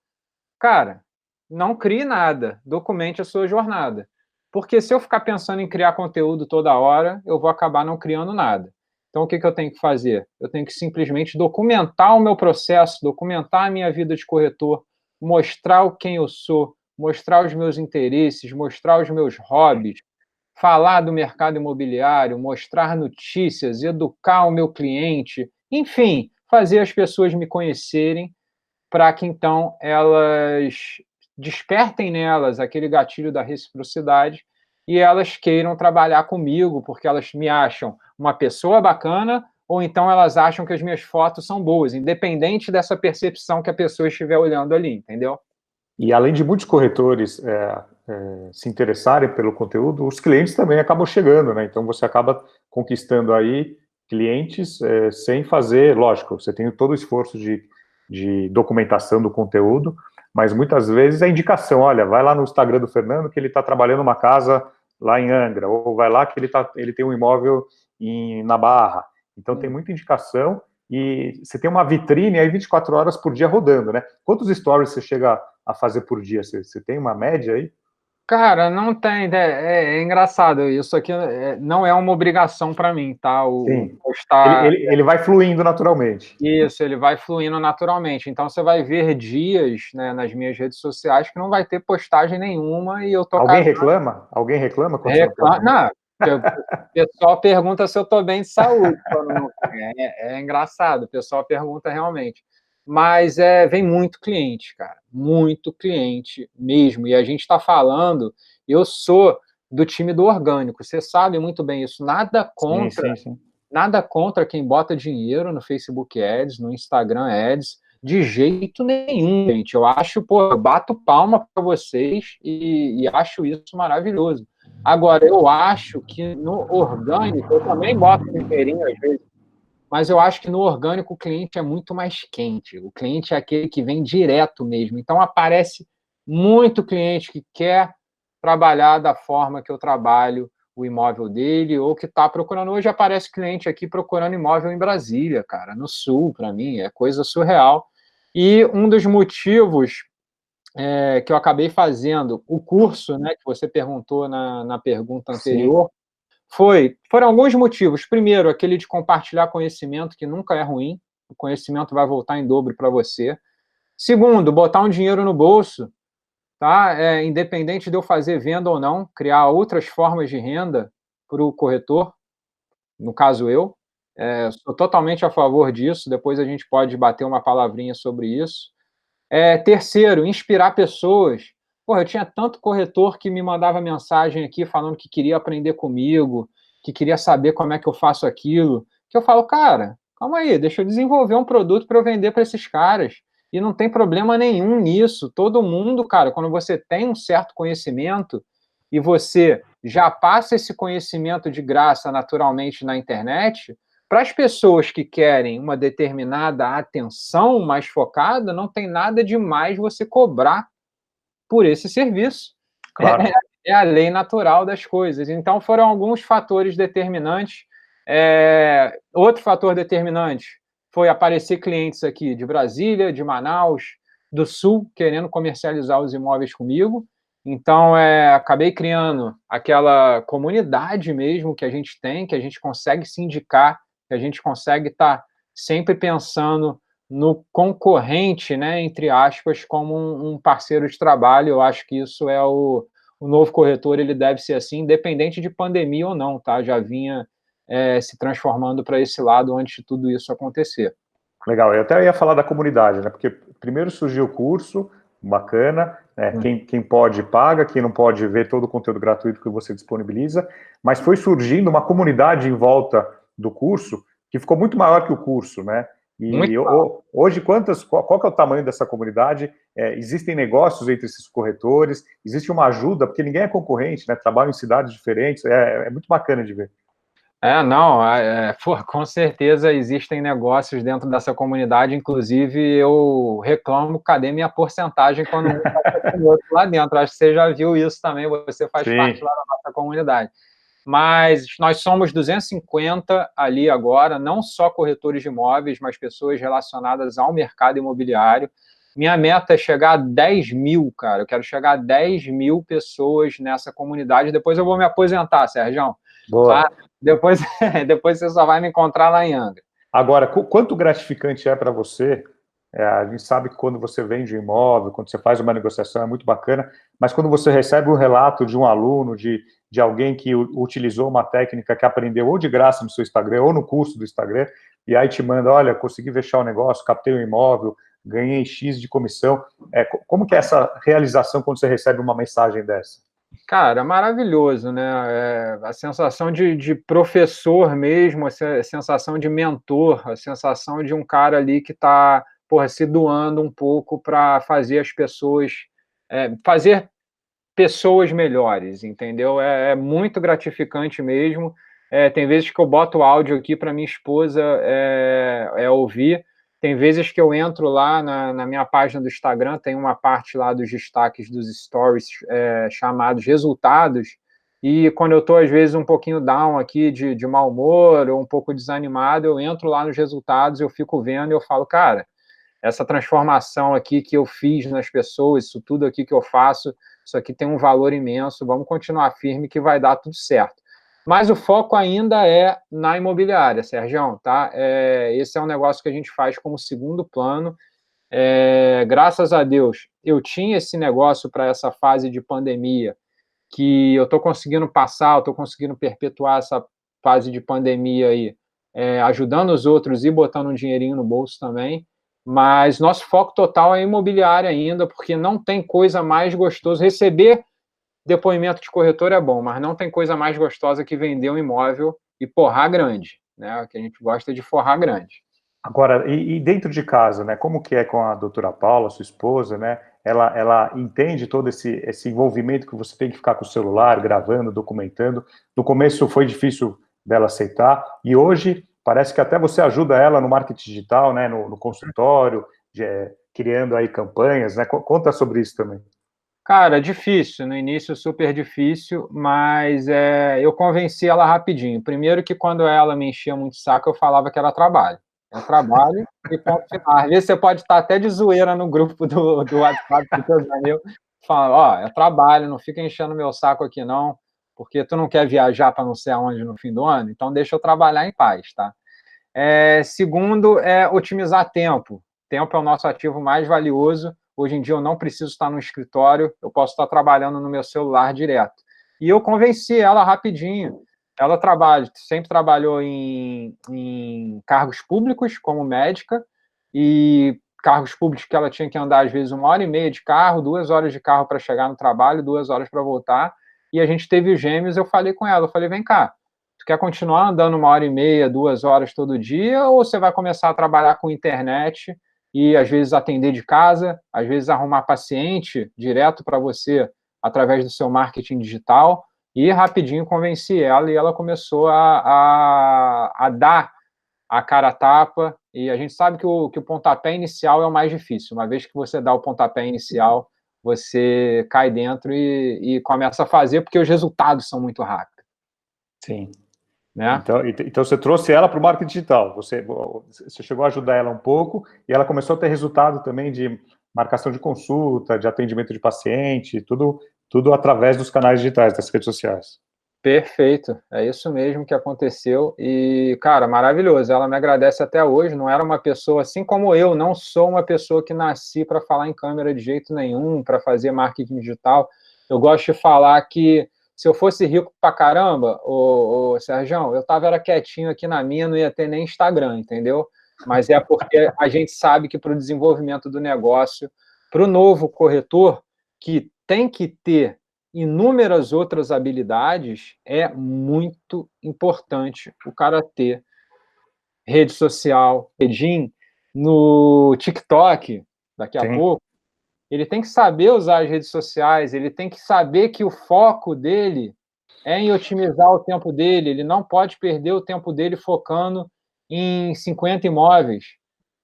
Cara, não crie nada, documente a sua jornada. Porque se eu ficar pensando em criar conteúdo toda hora, eu vou acabar não criando nada. Então, o que eu tenho que fazer? Eu tenho que simplesmente documentar o meu processo, documentar a minha vida de corretor, mostrar quem eu sou, mostrar os meus interesses, mostrar os meus hobbies, falar do mercado imobiliário, mostrar notícias, educar o meu cliente, enfim, fazer as pessoas me conhecerem para que então elas despertem nelas aquele gatilho da reciprocidade e elas queiram trabalhar comigo porque elas me acham uma pessoa bacana ou então elas acham que as minhas fotos são boas, independente dessa percepção que a pessoa estiver olhando ali, entendeu? E além de muitos corretores se interessarem pelo conteúdo, os clientes também acabam chegando, né? Então você acaba conquistando aí clientes sem fazer, lógico, você tem todo o esforço de documentação do conteúdo, mas muitas vezes é indicação, olha, vai lá no Instagram do Fernando que ele está trabalhando uma casa lá em Angra, ou vai lá que ele tem um imóvel na Barra. Então tem muita indicação e você tem uma vitrine aí 24 horas por dia rodando, né? Quantos stories você chega a fazer por dia? Você tem uma média aí? Cara, não tem, é engraçado, isso aqui não é uma obrigação para mim, tá? O Sim. postar. Ele vai fluindo naturalmente. Isso, ele vai fluindo naturalmente. Então você vai ver dias, né, nas minhas redes sociais que não vai ter postagem nenhuma e eu tô Alguém casado. reclama? Alguém reclama quando você não posta nada? Não, o pessoal pergunta se eu tô bem de saúde quando não tem. É engraçado, o pessoal pergunta realmente. Mas vem muito cliente, cara, muito cliente mesmo. E a gente está falando, eu sou do time do orgânico, você sabe muito bem isso. Sim, sim, sim. Nada contra quem bota dinheiro no Facebook Ads, no Instagram Ads, de jeito nenhum, gente. Eu acho, pô, eu bato palma para vocês e acho isso maravilhoso. Agora, eu acho que no orgânico, eu também boto um dinheirinho às vezes, mas eu acho que no orgânico o cliente é muito mais quente. O cliente é aquele que vem direto mesmo. Então, aparece muito cliente que quer trabalhar da forma que eu trabalho o imóvel dele, ou que está procurando. Hoje aparece cliente aqui procurando imóvel em Brasília, cara, no Sul, para mim, é coisa surreal. E um dos motivos que eu acabei fazendo o curso, né, que você perguntou na pergunta Sim, anterior, foram alguns motivos. Primeiro, aquele de compartilhar conhecimento, que nunca é ruim, o conhecimento vai voltar em dobro para você. Segundo, botar um dinheiro no bolso, tá? Independente de eu fazer venda ou não, criar outras formas de renda para o corretor, no caso eu. Sou totalmente a favor disso, depois a gente pode bater uma palavrinha sobre isso. Terceiro, inspirar pessoas. Porra, eu tinha tanto corretor que me mandava mensagem aqui falando que queria aprender comigo, que queria saber como é que eu faço aquilo, que eu falo, cara, calma aí, deixa eu desenvolver um produto para eu vender para esses caras. E não tem problema nenhum nisso. Todo mundo, cara, quando você tem um certo conhecimento e você já passa esse conhecimento de graça naturalmente na internet, para as pessoas que querem uma determinada atenção mais focada, não tem nada de mais você cobrar por esse serviço. É, claro. é a lei natural das coisas. Então, foram alguns fatores determinantes. Outro fator determinante foi aparecer clientes aqui de Brasília, de Manaus, do Sul, querendo comercializar os imóveis comigo. Então, acabei criando aquela comunidade mesmo que a gente tem, que a gente consegue se indicar, que a gente consegue estar sempre pensando no concorrente, né, entre aspas, como um parceiro de trabalho. Eu acho que isso é o novo corretor, ele deve ser assim, independente de pandemia ou não, tá? Já vinha se transformando para esse lado antes de tudo isso acontecer. Legal, eu até ia falar da comunidade, né? Porque primeiro surgiu o curso, bacana, né? Quem pode paga, quem não pode ver todo o conteúdo gratuito que você disponibiliza, mas foi surgindo uma comunidade em volta do curso que ficou muito maior que o curso, né? Muito. E hoje, qual que é o tamanho dessa comunidade? Existem negócios entre esses corretores, existe uma ajuda, porque ninguém é concorrente, né? Trabalham em cidades diferentes, é muito bacana de ver. Não, pô, com certeza existem negócios dentro dessa comunidade, inclusive eu reclamo, cadê minha porcentagem quando um está com o outro lá dentro? Acho que você já viu isso também, você faz parte Sim. lá da nossa comunidade. Mas nós somos 250 ali agora, não só corretores de imóveis, mas pessoas relacionadas ao mercado imobiliário. Minha meta é chegar a 10 mil, cara. Eu quero chegar a 10 mil pessoas nessa comunidade. Depois eu vou me aposentar, Sérgio. Tá? Boa. Depois, depois você só vai me encontrar lá em Angra. Agora, quanto gratificante é para você? A gente sabe que quando você vende um imóvel, quando você faz uma negociação, é muito bacana, mas quando você recebe um relato de um aluno, de alguém que utilizou uma técnica que aprendeu ou de graça no seu Instagram, ou no curso do Instagram, e aí te manda, olha, consegui fechar o negócio, captei um imóvel, ganhei X de comissão. Como que é essa realização quando você recebe uma mensagem dessa? Cara, maravilhoso, né? A sensação de professor mesmo, a sensação de mentor, a sensação de um cara ali que está, porra, se doando um pouco para fazer as pessoas, fazer pessoas melhores, entendeu? É muito gratificante mesmo. Tem vezes que eu boto o áudio aqui para minha esposa ouvir. Tem vezes que eu entro lá na minha página do Instagram, tem uma parte lá dos destaques dos stories chamados resultados, e quando eu estou, às vezes, um pouquinho down aqui, de mau humor, ou um pouco desanimado, eu entro lá nos resultados, eu fico vendo e eu falo, cara, essa transformação aqui que eu fiz nas pessoas, isso tudo aqui que eu faço, isso aqui tem um valor imenso, vamos continuar firme que vai dar tudo certo. Mas o foco ainda é na imobiliária, Sérgio, tá? Esse é um negócio que a gente faz como segundo plano. Graças a Deus, eu tinha esse negócio para essa fase de pandemia, que eu estou conseguindo passar, eu estou conseguindo perpetuar essa fase de pandemia aí, ajudando os outros e botando um dinheirinho no bolso também, mas nosso foco total é imobiliária ainda, porque não tem coisa mais gostosa. Receber depoimento de corretor é bom, mas não tem coisa mais gostosa que vender um imóvel e forrar grande, né? Que a gente gosta de forrar grande. Agora, e dentro de casa, né? Como que é com a doutora Paula, sua esposa, né? Ela entende todo esse envolvimento que você tem que ficar com o celular, gravando, documentando. No começo foi difícil dela aceitar, e hoje parece que até você ajuda ela no marketing digital, né? No consultório, criando aí campanhas, né? Conta sobre isso também. Cara, difícil, no início super difícil, mas eu convenci ela rapidinho. Primeiro que quando ela me enchia muito o saco, eu falava que era trabalho. É trabalho e ponto final. Às vezes você pode estar até de zoeira no grupo do WhatsApp do teus amigos, falando, ó, é trabalho, não fica enchendo meu saco aqui não, porque tu não quer viajar para não sei aonde no fim do ano, então deixa eu trabalhar em paz, tá? Segundo, otimizar tempo. Tempo é o nosso ativo mais valioso. Hoje em dia eu não preciso estar no escritório, eu posso estar trabalhando no meu celular direto. E eu convenci ela rapidinho. Ela sempre trabalhou em cargos públicos, como médica, e cargos públicos que ela tinha que andar, às vezes, 1h30 de carro, 2 horas de carro para chegar no trabalho, 2 horas para voltar. E a gente teve gêmeos, eu falei com ela, eu falei, vem cá, tu quer continuar andando 1h30, 2 horas todo dia, ou você vai começar a trabalhar com internet e às vezes atender de casa, às vezes arrumar paciente direto para você através do seu marketing digital? E rapidinho convenci ela e ela começou a dar a cara a tapa. E a gente sabe que o pontapé inicial é o mais difícil. Uma vez que você dá o pontapé inicial, você cai dentro e começa a fazer, porque os resultados são muito rápidos. Sim. Né? Então você trouxe ela para o marketing digital, você chegou a ajudar ela um pouco, e ela começou a ter resultado também de marcação de consulta, de atendimento de paciente, tudo através dos canais digitais, das redes sociais. Perfeito, é isso mesmo que aconteceu e, cara, maravilhoso, ela me agradece até hoje, não era uma pessoa, assim como eu, não sou uma pessoa que nasci para falar em câmera de jeito nenhum, para fazer marketing digital, eu gosto de falar que se eu fosse rico pra caramba, ô Sérgio, eu tava era quietinho aqui na minha, não ia ter nem Instagram, entendeu? Mas é porque a gente sabe que para o desenvolvimento do negócio, para o novo corretor, que tem que ter inúmeras outras habilidades, é muito importante o cara ter rede social, LinkedIn, no TikTok, daqui a Sim. pouco, ele tem que saber usar as redes sociais, ele tem que saber que o foco dele é em otimizar o tempo dele, ele não pode perder o tempo dele focando em 50 imóveis.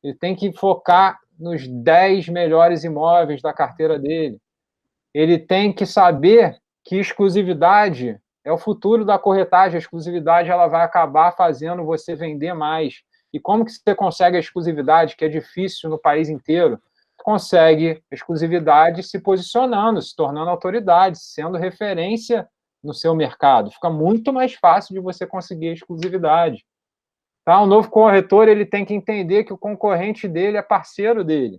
Ele tem que focar nos 10 melhores imóveis da carteira dele. Ele tem que saber que exclusividade é o futuro da corretagem. A exclusividade ela vai acabar fazendo você vender mais. E como que você consegue a exclusividade, que é difícil no país inteiro? Consegue a exclusividade se posicionando, se tornando autoridade, sendo referência no seu mercado. Fica muito mais fácil de você conseguir a exclusividade. Tá? O novo corretor ele tem que entender que o concorrente dele é parceiro dele.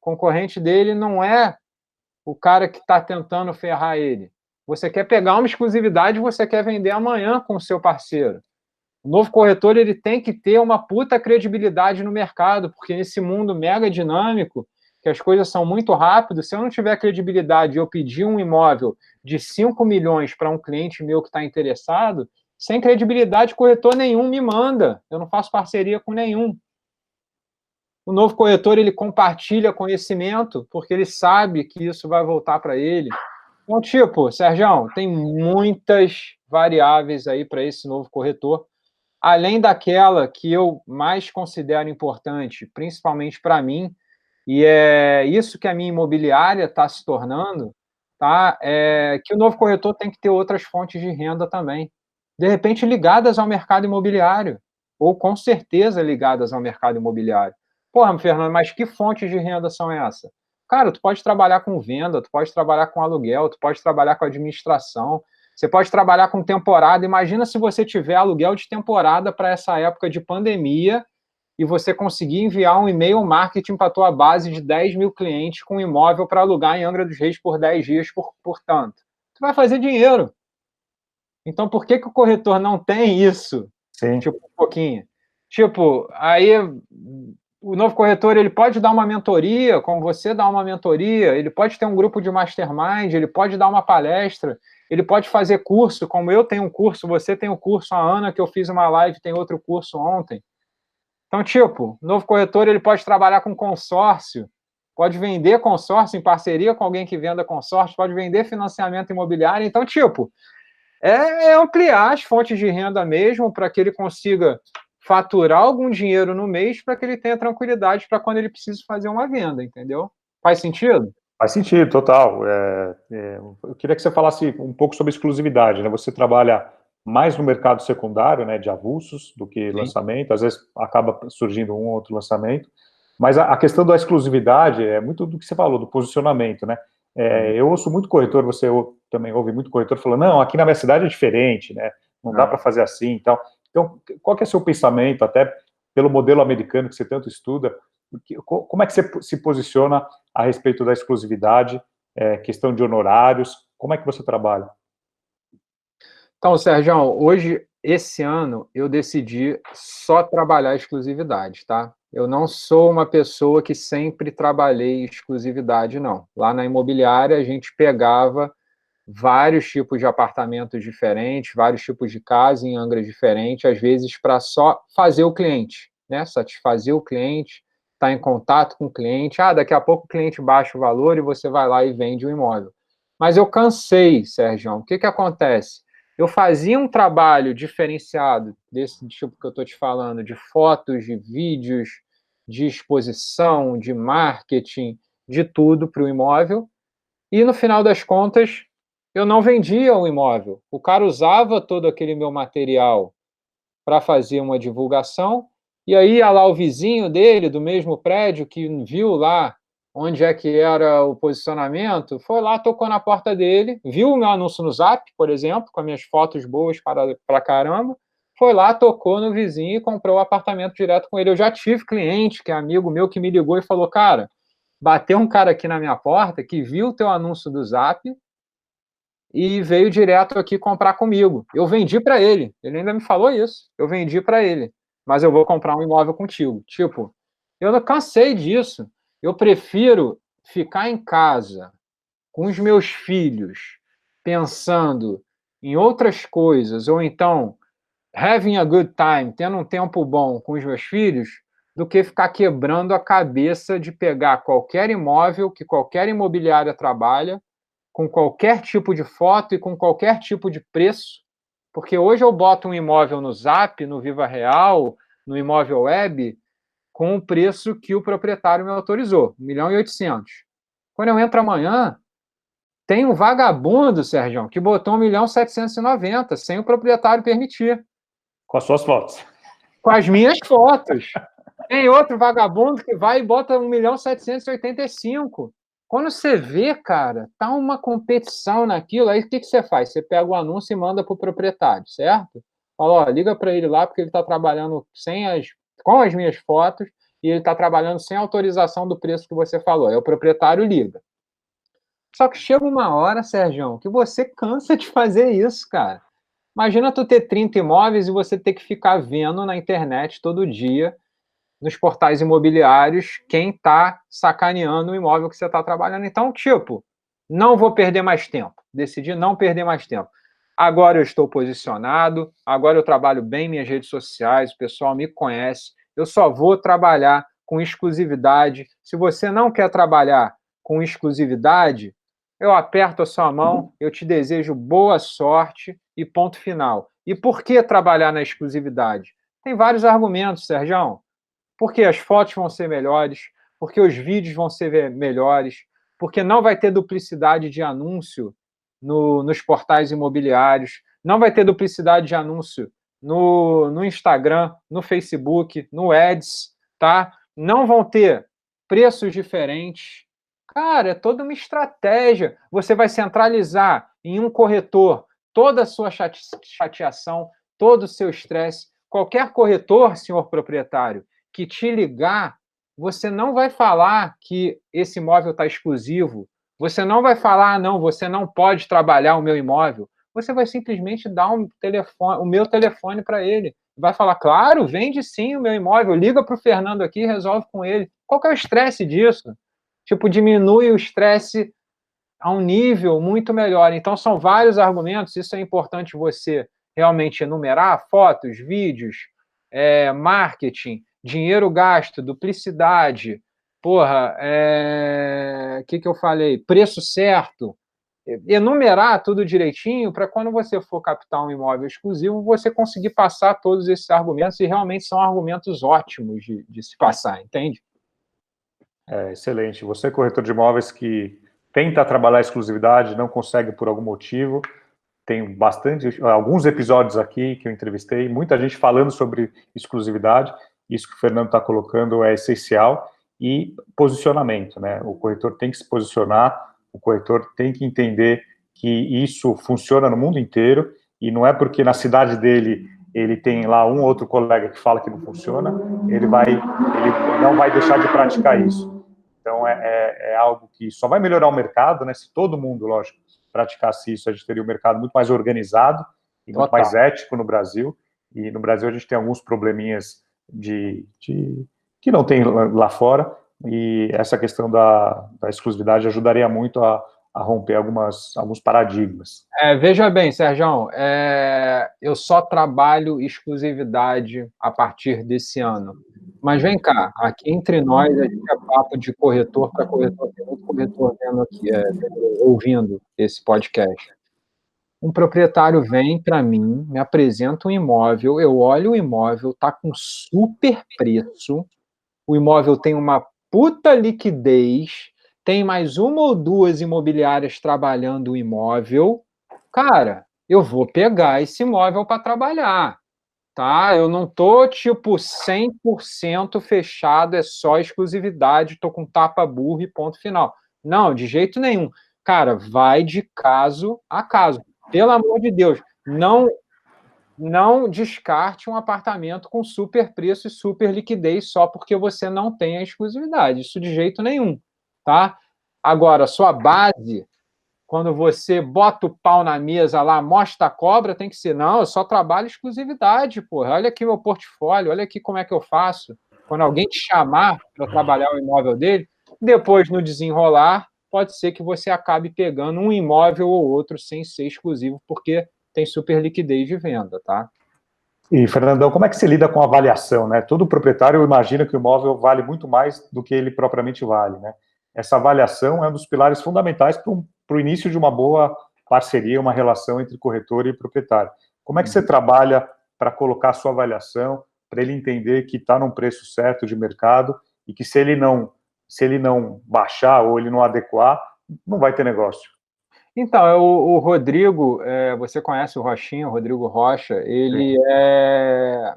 O concorrente dele não é o cara que está tentando ferrar ele. Você quer pegar uma exclusividade, você quer vender amanhã com o seu parceiro. O novo corretor ele tem que ter uma puta credibilidade no mercado, porque nesse mundo mega dinâmico, que as coisas são muito rápidas, se eu não tiver credibilidade e eu pedir um imóvel de 5 milhões para um cliente meu que está interessado, sem credibilidade, corretor nenhum me manda. Eu não faço parceria com nenhum. O novo corretor ele compartilha conhecimento porque ele sabe que isso vai voltar para ele. Então, tipo, Sérgio, tem muitas variáveis aí para esse novo corretor, além daquela que eu mais considero importante, principalmente para mim, e é isso que a minha imobiliária está se tornando, tá? É que o novo corretor tem que ter outras fontes de renda também, de repente ligadas ao mercado imobiliário, ou com certeza ligadas ao mercado imobiliário. Porra, Fernando, mas que fontes de renda são essas? Cara, tu pode trabalhar com venda, tu pode trabalhar com aluguel, tu pode trabalhar com administração, você pode trabalhar com temporada. Imagina se você tiver aluguel de temporada para essa época de pandemia e você conseguir enviar um e-mail marketing para a tua base de 10 mil clientes com imóvel para alugar em Angra dos Reis por 10 dias, por tanto. Tu vai fazer dinheiro. Então, por que o corretor não tem isso? Sim. Tipo, um pouquinho. Tipo, aí o novo corretor ele pode dar uma mentoria, como você dá uma mentoria, ele pode ter um grupo de mastermind, ele pode dar uma palestra, ele pode fazer curso, como eu tenho um curso, você tem um curso, a Ana, que eu fiz uma live, tem outro curso ontem. Então, tipo, o novo corretor ele pode trabalhar com consórcio, pode vender consórcio em parceria com alguém que venda consórcio, pode vender financiamento imobiliário. Então, tipo, é ampliar as fontes de renda mesmo para que ele consiga faturar algum dinheiro no mês para que ele tenha tranquilidade para quando ele precisa fazer uma venda, entendeu? Faz sentido? Faz sentido, total. Eu queria que você falasse um pouco sobre exclusividade, né? Você trabalha mais no mercado secundário, né, de avulsos, do que Sim. lançamento, às vezes acaba surgindo um ou outro lançamento, mas a questão da exclusividade é muito do que você falou, do posicionamento, né? Eu ouço muito corretor, você também ouve muito corretor falando, não, aqui na minha cidade é diferente, né? Não dá para fazer assim e tal. Então, qual que é o seu pensamento, até pelo modelo americano que você tanto estuda, como é que você se posiciona a respeito da exclusividade, questão de honorários, como é que você trabalha? Então, Sérgio, hoje, esse ano, eu decidi só trabalhar exclusividade, tá? Eu não sou uma pessoa que sempre trabalhei exclusividade, não. Lá na imobiliária, a gente pegava vários tipos de apartamentos diferentes, vários tipos de casa em Angra diferentes, às vezes para só fazer o cliente, né? Satisfazer o cliente, estar em contato com o cliente. Ah, daqui a pouco o cliente baixa o valor e você vai lá e vende o imóvel. Mas eu cansei, Sérgio. O que acontece? Eu fazia um trabalho diferenciado desse tipo que eu estou te falando, de fotos, de vídeos, de exposição, de marketing, de tudo para o imóvel, e no final das contas eu não vendia o imóvel. O cara usava todo aquele meu material para fazer uma divulgação, e aí ia lá o vizinho dele, do mesmo prédio, que viu lá onde é que era o posicionamento, foi lá, tocou na porta dele, viu o meu anúncio no Zap, por exemplo, com as minhas fotos boas para caramba, foi lá, tocou no vizinho e comprou o apartamento direto com ele. Eu já tive cliente, que é amigo meu, que me ligou e falou, cara, bateu um cara aqui na minha porta que viu o teu anúncio do Zap e veio direto aqui comprar comigo. Eu vendi para ele. Ele ainda me falou isso. Eu vendi para ele. Mas eu vou comprar um imóvel contigo. Tipo, eu não cansei disso. Eu prefiro ficar em casa com os meus filhos, pensando em outras coisas, ou então having a good time, tendo um tempo bom com os meus filhos, do que ficar quebrando a cabeça de pegar qualquer imóvel que qualquer imobiliária trabalha com qualquer tipo de foto e com qualquer tipo de preço, porque hoje eu boto um imóvel no Zap, no Viva Real, no Imóvel Web, com o preço que o proprietário me autorizou, 1.800.000. Quando eu entro amanhã, tem um vagabundo, Sérgio, que botou 1.790.000, sem o proprietário permitir. Com as suas fotos. Com as minhas fotos. Tem outro vagabundo que vai e bota 1.785.000. Quando você vê, cara, tá uma competição naquilo, aí o que você faz? Você pega o anúncio e manda para o proprietário, certo? Fala, ó, liga para ele lá, porque ele está trabalhando com as minhas fotos e ele está trabalhando sem autorização do preço que você falou. Aí o proprietário liga. Só que chega uma hora, Sérgio, que você cansa de fazer isso, cara. Imagina tu ter 30 imóveis e você ter que ficar vendo na internet todo dia, nos portais imobiliários, quem está sacaneando o imóvel que você está trabalhando. Então, tipo, não vou perder mais tempo. Decidi não perder mais tempo. Agora eu estou posicionado, agora eu trabalho bem minhas redes sociais, o pessoal me conhece, eu só vou trabalhar com exclusividade. Se você não quer trabalhar com exclusividade, eu aperto a sua mão, eu te desejo boa sorte e ponto final. E por que trabalhar na exclusividade? Tem vários argumentos, Sérgio. Porque as fotos vão ser melhores, porque os vídeos vão ser melhores, porque não vai ter duplicidade de anúncio nos portais imobiliários, não vai ter duplicidade de anúncio no Instagram, no Facebook, no Ads, tá? Não vão ter preços diferentes. Cara, é toda uma estratégia. Você vai centralizar em um corretor toda a sua chateação, todo o seu estresse. Qualquer corretor, senhor proprietário, que te ligar, você não vai falar que esse imóvel está exclusivo, você não vai falar, não, você não pode trabalhar o meu imóvel, você vai simplesmente dar o meu telefone para ele, vai falar, claro, vende sim o meu imóvel, liga para o Fernando aqui e resolve com ele. Qual que é o estresse disso? Tipo, diminui o estresse a um nível muito melhor. Então, são vários argumentos, isso é importante você realmente enumerar, fotos, vídeos, marketing, dinheiro gasto, duplicidade, porra, que eu falei? Preço certo. Enumerar tudo direitinho para quando você for captar um imóvel exclusivo, você conseguir passar todos esses argumentos, e realmente são argumentos ótimos de se passar, entende? Excelente. Você, corretor de imóveis que tenta trabalhar a exclusividade, não consegue por algum motivo, tem alguns episódios aqui que eu entrevistei, muita gente falando sobre exclusividade, isso que o Fernando está colocando é essencial, e posicionamento, né? O corretor tem que se posicionar, o corretor tem que entender que isso funciona no mundo inteiro, e não é porque na cidade dele ele tem lá um ou outro colega que fala que não funciona, ele não vai deixar de praticar isso. Então, é algo que só vai melhorar o mercado, né? Se todo mundo, lógico, praticasse isso, a gente teria um mercado muito mais organizado e muito mais ético no Brasil. E no Brasil a gente tem alguns probleminhas que não tem lá fora, e essa questão da exclusividade ajudaria muito a romper alguns paradigmas. Veja bem, Sérgio, eu só trabalho exclusividade a partir desse ano. Mas vem cá, aqui entre nós, a gente é papo de corretor para corretor, tem muito corretor vendo aqui, ouvindo esse podcast. Um proprietário vem para mim, me apresenta um imóvel, eu olho o imóvel, está com super preço, o imóvel tem uma puta liquidez, tem mais uma ou duas imobiliárias trabalhando o imóvel, cara, eu vou pegar esse imóvel para trabalhar, tá? Eu não tô, tipo, 100% fechado, é só exclusividade, tô com tapa burro e ponto final. Não, de jeito nenhum. Cara, vai de caso a caso. Pelo amor de Deus, não descarte um apartamento com super preço e super liquidez só porque você não tem a exclusividade. Isso de jeito nenhum, tá? Agora, sua base, quando você bota o pau na mesa lá, mostra a cobra, tem que ser, não, eu só trabalho exclusividade, porra. Olha aqui meu portfólio, olha aqui como é que eu faço. Quando alguém te chamar para trabalhar o imóvel dele, depois no desenrolar, pode ser que você acabe pegando um imóvel ou outro sem ser exclusivo, porque tem super liquidez de venda, tá? E, Fernandão, como é que se lida com a avaliação, né? Todo proprietário imagina que o imóvel vale muito mais do que ele propriamente vale, né? Essa avaliação é um dos pilares fundamentais para um para o início de uma boa parceria, uma relação entre corretor e proprietário. Como é que você trabalha para colocar a sua avaliação, para ele entender que está num preço certo de mercado e que se ele não baixar ou ele não adequar, não vai ter negócio? Então, o Rodrigo, você conhece o Rochinha, o Rodrigo Rocha, ele é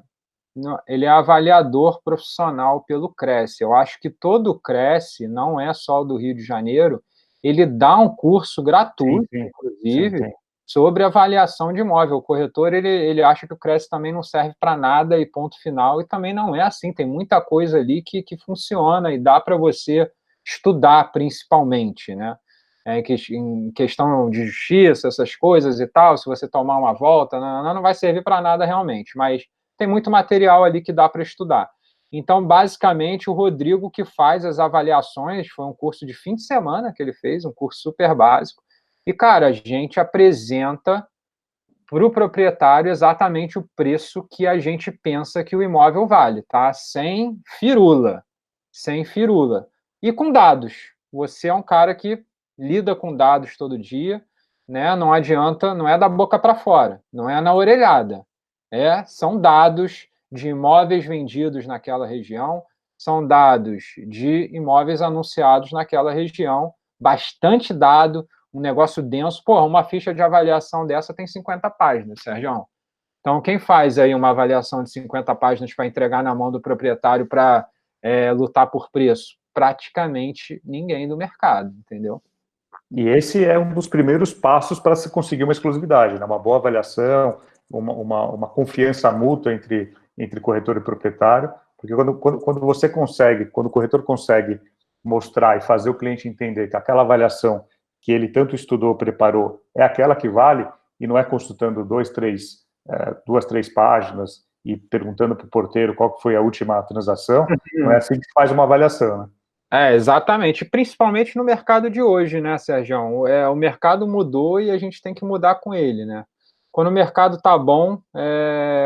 avaliador profissional pelo Cresce. Eu acho que todo o Cresce, não é só o do Rio de Janeiro, ele dá um curso gratuito, inclusive, sobre avaliação de imóvel. O corretor, ele acha que o Cresce também não serve para nada e ponto final, e também não é assim. Tem muita coisa ali que funciona e dá para você estudar, principalmente, né? Em questão de justiça, essas coisas e tal, se você tomar uma volta, não vai servir para nada realmente, mas tem muito material ali que dá para estudar. Então, basicamente, o Rodrigo que faz as avaliações, foi um curso de fim de semana que ele fez, um curso super básico, e, cara, a gente apresenta para o proprietário exatamente o preço que a gente pensa que o imóvel vale, tá? Sem firula, sem firula. E com dados. Você é um cara que lida com dados todo dia, né? Não adianta, não é da boca para fora, não é na orelhada. São dados de imóveis vendidos naquela região, são dados de imóveis anunciados naquela região, bastante dado, um negócio denso. Porra, uma ficha de avaliação dessa tem 50 páginas, Sérgio. Então, quem faz aí uma avaliação de 50 páginas para entregar na mão do proprietário para lutar por preço? Praticamente ninguém do mercado, entendeu? E esse é um dos primeiros passos para se conseguir uma exclusividade, né? Uma boa avaliação, uma confiança mútua entre corretor e proprietário, porque quando você consegue, quando o corretor consegue mostrar e fazer o cliente entender que aquela avaliação que ele tanto estudou, preparou, é aquela que vale, e não é consultando duas, três páginas e perguntando para o porteiro qual foi a última transação, não é assim que se faz uma avaliação, né? Exatamente, principalmente no mercado de hoje, né, Sérgio? O mercado mudou e a gente tem que mudar com ele, né? Quando o mercado tá bom,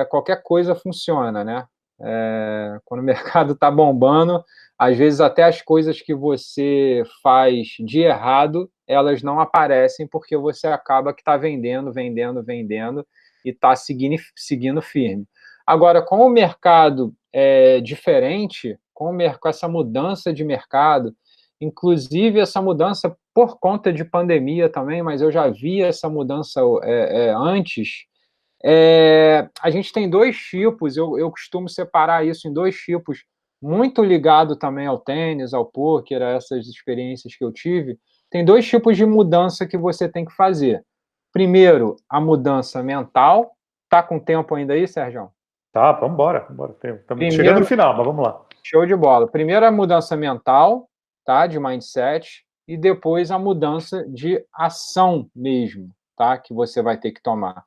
qualquer coisa funciona, né? Quando o mercado tá bombando, às vezes até as coisas que você faz de errado, elas não aparecem porque você acaba que tá vendendo e tá seguindo firme. Agora, com o mercado diferente, com essa mudança de mercado, inclusive essa mudança por conta de pandemia também, mas eu já vi essa mudança antes. A gente tem dois tipos, eu costumo separar isso em dois tipos, muito ligado também ao tênis, ao pôquer, a essas experiências que eu tive. Tem dois tipos de mudança que você tem que fazer. Primeiro, a mudança mental. Tá com tempo ainda aí, Sérgio? Tá, vamos embora. Estamos chegando no final, mas vamos lá. Show de bola. Primeiro a mudança mental, tá? De mindset, e depois a mudança de ação mesmo, tá? Que você vai ter que tomar.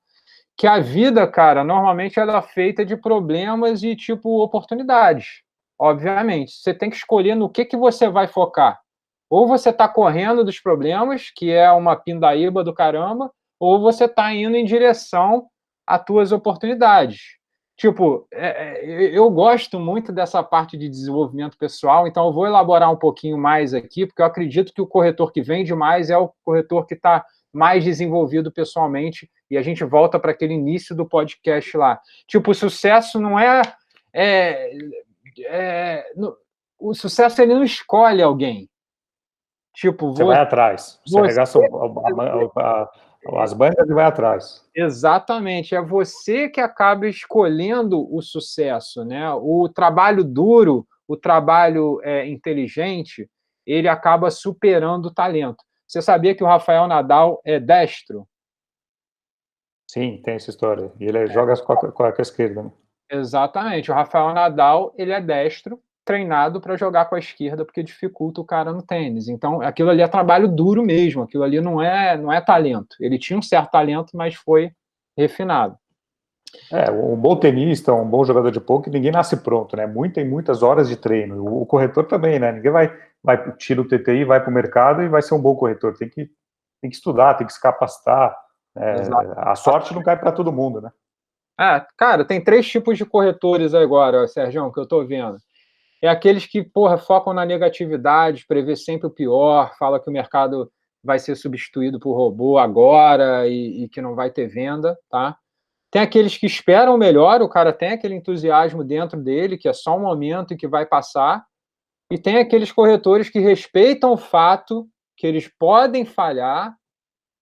Que a vida, cara, normalmente ela é feita de problemas e, tipo, oportunidades. Obviamente. Você tem que escolher no que você vai focar. Ou você está correndo dos problemas, que é uma pindaíba do caramba, ou você está indo em direção às tuas oportunidades. Tipo, eu gosto muito dessa parte de desenvolvimento pessoal, então eu vou elaborar um pouquinho mais aqui, porque eu acredito que o corretor que vende mais é o corretor que está mais desenvolvido pessoalmente, e a gente volta para aquele início do podcast lá. Tipo, o sucesso não o sucesso ele não escolhe alguém. Tipo, você vai atrás, você arregaça as mangas e vai atrás. Exatamente, é você que acaba escolhendo o sucesso, né? O trabalho duro, o trabalho inteligente, ele acaba superando o talento. Você sabia que o Rafael Nadal é destro? Sim, tem essa história. E ele joga com a esquerda, né? Exatamente, o Rafael Nadal, ele é destro, treinado para jogar com a esquerda, porque dificulta o cara no tênis. Então, aquilo ali é trabalho duro mesmo, aquilo ali não é talento. Ele tinha um certo talento, mas foi refinado. Um bom tenista, um bom jogador de pôquer, ninguém nasce pronto, né? Tem muitas horas de treino. O corretor também, né? Ninguém tira o TTI, vai para o mercado e vai ser um bom corretor. Tem que estudar, tem que se capacitar. A sorte não cai para todo mundo, né? Cara, tem 3 tipos de corretores agora, Sérgio, que eu estou vendo. É aqueles que, focam na negatividade, prevê sempre o pior, fala que o mercado vai ser substituído por robô agora e que não vai ter venda, tá? Tem aqueles que esperam melhor, o cara tem aquele entusiasmo dentro dele, que é só um momento e que vai passar, e tem aqueles corretores que respeitam o fato que eles podem falhar,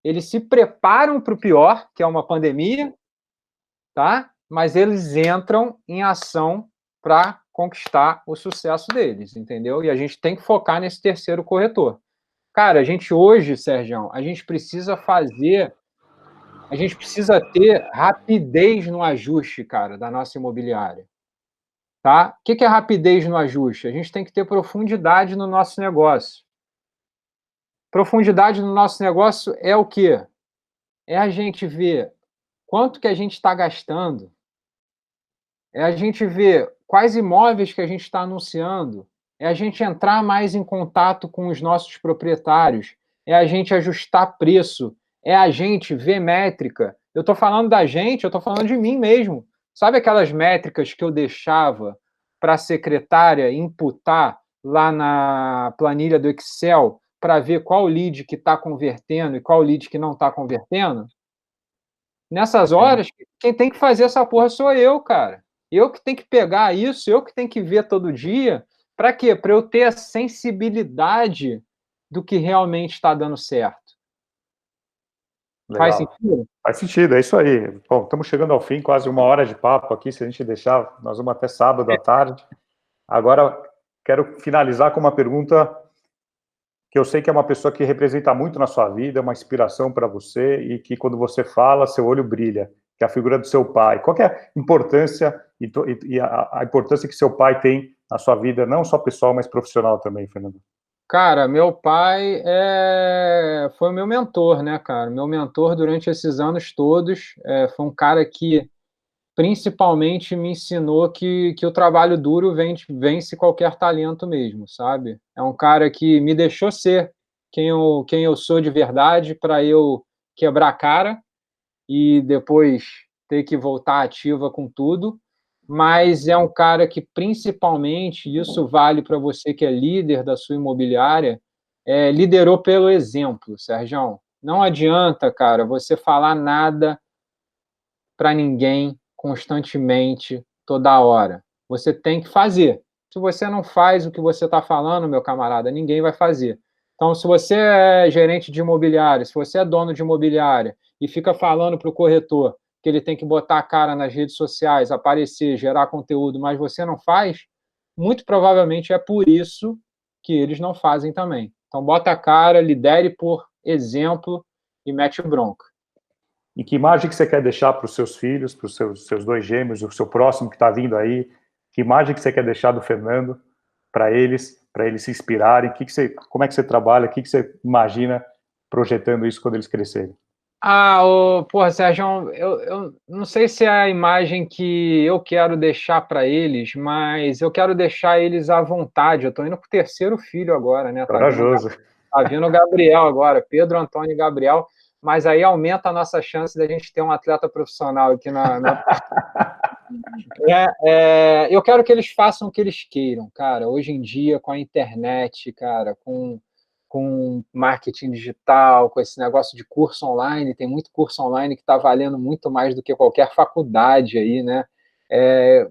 eles se preparam para o pior, que é uma pandemia, tá? Mas eles entram em ação para conquistar o sucesso deles, entendeu? E a gente tem que focar nesse terceiro corretor. Cara, a gente hoje, Sérgio, a gente precisa ter rapidez no ajuste, cara, da nossa imobiliária, tá? O que é rapidez no ajuste? A gente tem que ter profundidade no nosso negócio. Profundidade no nosso negócio é o quê? É a gente ver quanto que a gente está gastando, é a gente ver quais imóveis que a gente está anunciando, é a gente entrar mais em contato com os nossos proprietários, é a gente ajustar preço, é a gente ver métrica. Eu estou falando da gente, eu estou falando de mim mesmo. Sabe aquelas métricas que eu deixava para a secretária imputar lá na planilha do Excel para ver qual lead que está convertendo e qual lead que não está convertendo? Nessas horas, quem tem que fazer essa porra sou eu, cara. Eu que tenho que pegar isso, eu que tenho que ver todo dia. Para quê? Para eu ter a sensibilidade do que realmente está dando certo. Faz Legal. sentido? Faz sentido, é isso aí. Bom, estamos chegando ao fim, quase 1 hora de papo aqui, se a gente deixar, nós vamos até sábado à tarde. Agora, quero finalizar com uma pergunta que eu sei que é uma pessoa que representa muito na sua vida, é uma inspiração para você e que quando você fala, seu olho brilha, que é a figura do seu pai. Qual que é a importância e a importância que seu pai tem na sua vida, não só pessoal, mas profissional também, Fernando? Cara, meu pai foi o meu mentor, né, cara? Meu mentor durante esses anos todos. Foi um cara que principalmente me ensinou que o trabalho duro vence qualquer talento mesmo, sabe? É um cara que me deixou ser quem eu sou de verdade para eu quebrar a cara e depois ter que voltar ativa com tudo, mas é um cara que principalmente, isso vale para você que é líder da sua imobiliária, liderou pelo exemplo, Sérgio. Não adianta, cara, você falar nada para ninguém constantemente, toda hora. Você tem que fazer. Se você não faz o que você está falando, meu camarada, ninguém vai fazer. Então, se você é gerente de imobiliário, se você é dono de imobiliária e fica falando para o corretor que ele tem que botar a cara nas redes sociais, aparecer, gerar conteúdo, mas você não faz, muito provavelmente é por isso que eles não fazem também. Então, bota a cara, lidere por exemplo e mete bronca. E que imagem que você quer deixar para os seus filhos, para os seus dois gêmeos, o seu próximo que está vindo aí? Que imagem que você quer deixar do Fernando para eles se inspirarem? Como é que você trabalha? O que você imagina projetando isso quando eles crescerem? Porra, Sérgio, eu não sei se é a imagem que eu quero deixar para eles, mas eu quero deixar eles à vontade. Eu estou indo para o terceiro filho agora, né? Corajoso. Tá vindo o Gabriel agora, Pedro Antônio e Gabriel, mas aí aumenta a nossa chance da gente ter um atleta profissional aqui eu quero que eles façam o que eles queiram, cara. Hoje em dia, com a internet, cara, com marketing digital, com esse negócio de curso online, tem muito curso online que está valendo muito mais do que qualquer faculdade aí, né?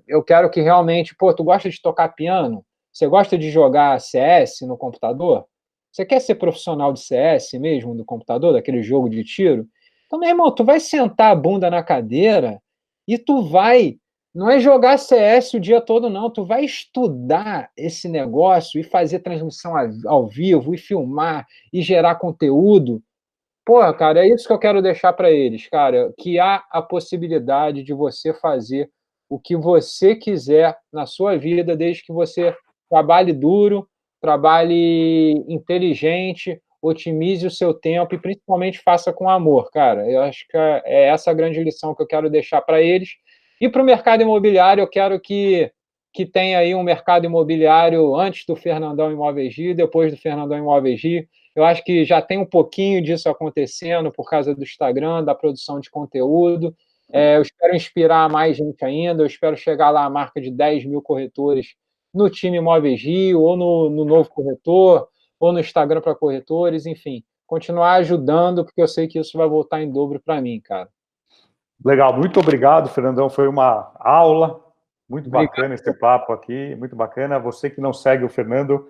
Eu quero que realmente, pô, tu gosta de tocar piano? Você gosta de jogar CS no computador? Você quer ser profissional de CS mesmo, do computador, daquele jogo de tiro? Então, meu irmão, tu vai sentar a bunda na cadeira e tu vai não é jogar CS o dia todo, não. Tu vai estudar esse negócio e fazer transmissão ao vivo, e filmar, e gerar conteúdo. Porra, cara, é isso que eu quero deixar para eles, cara. Que há a possibilidade de você fazer o que você quiser na sua vida, desde que você trabalhe duro, trabalhe inteligente, otimize o seu tempo e principalmente faça com amor, cara. Eu acho que é essa a grande lição que eu quero deixar para eles. E para o mercado imobiliário, eu quero que tenha aí um mercado imobiliário antes do Fernandão Imóveis Rio, depois do Fernandão Imóveis Rio. Eu acho que já tem um pouquinho disso acontecendo por causa do Instagram, da produção de conteúdo. Eu espero inspirar mais gente ainda, eu espero chegar lá à marca de 10 mil corretores no time Imóveis Rio, ou no novo corretor, ou no Instagram para corretores, enfim. continuar ajudando, porque eu sei que isso vai voltar em dobro para mim, cara. Legal, muito obrigado, Fernandão. Foi uma aula muito Obrigado. bacana esse papo aqui, muito bacana. Você que não segue o Fernando,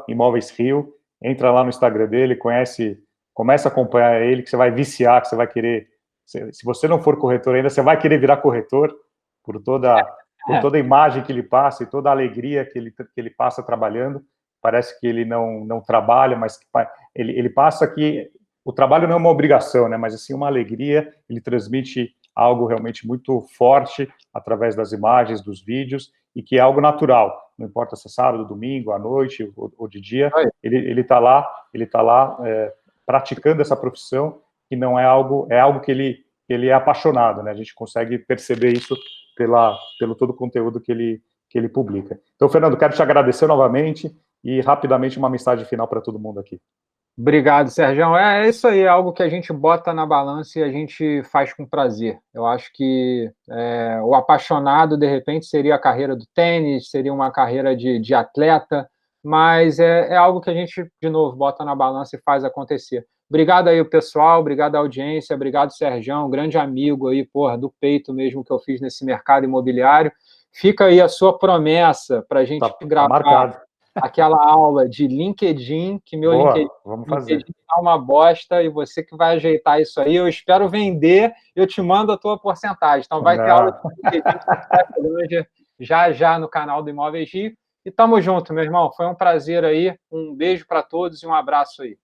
@ImóveisRio, entra lá no Instagram dele, começa a acompanhar ele, que você vai viciar, que você vai querer. Se você não for corretor ainda, você vai querer virar corretor por toda a imagem que ele passa e toda a alegria que ele passa trabalhando. Parece que ele não trabalha, mas ele passa que o trabalho não é uma obrigação, né, mas assim uma alegria. Ele transmite algo realmente muito forte através das imagens, dos vídeos, e que é algo natural. Não importa se é sábado, domingo, à noite ou de dia, ele está lá praticando essa profissão, que não é algo, é algo que ele é apaixonado, né? A gente consegue perceber isso pelo todo o conteúdo que ele publica. Então, Fernando, quero te agradecer novamente e rapidamente uma mensagem final para todo mundo aqui. Obrigado, Sérgio. É isso aí, é algo que a gente bota na balança e a gente faz com prazer. Eu acho que o apaixonado, de repente, seria a carreira do tênis, seria uma carreira de atleta, mas é algo que a gente, de novo, bota na balança e faz acontecer. Obrigado aí, pessoal, obrigado à audiência, obrigado, Sérgio, um grande amigo aí, porra, do peito mesmo que eu fiz nesse mercado imobiliário. Fica aí a sua promessa para a gente gravar marcado. Aquela aula de LinkedIn, que meu Boa, vamos fazer. LinkedIn tá uma bosta, e você que vai ajeitar isso aí. Eu espero vender, eu te mando a tua porcentagem. Então vai ter aula de LinkedIn já no canal do Imóveis Rio. E tamo junto, meu irmão. Foi um prazer aí. Um beijo para todos e um abraço aí.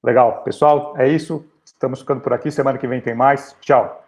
Legal. Pessoal, é isso. Estamos ficando por aqui. Semana que vem tem mais. Tchau.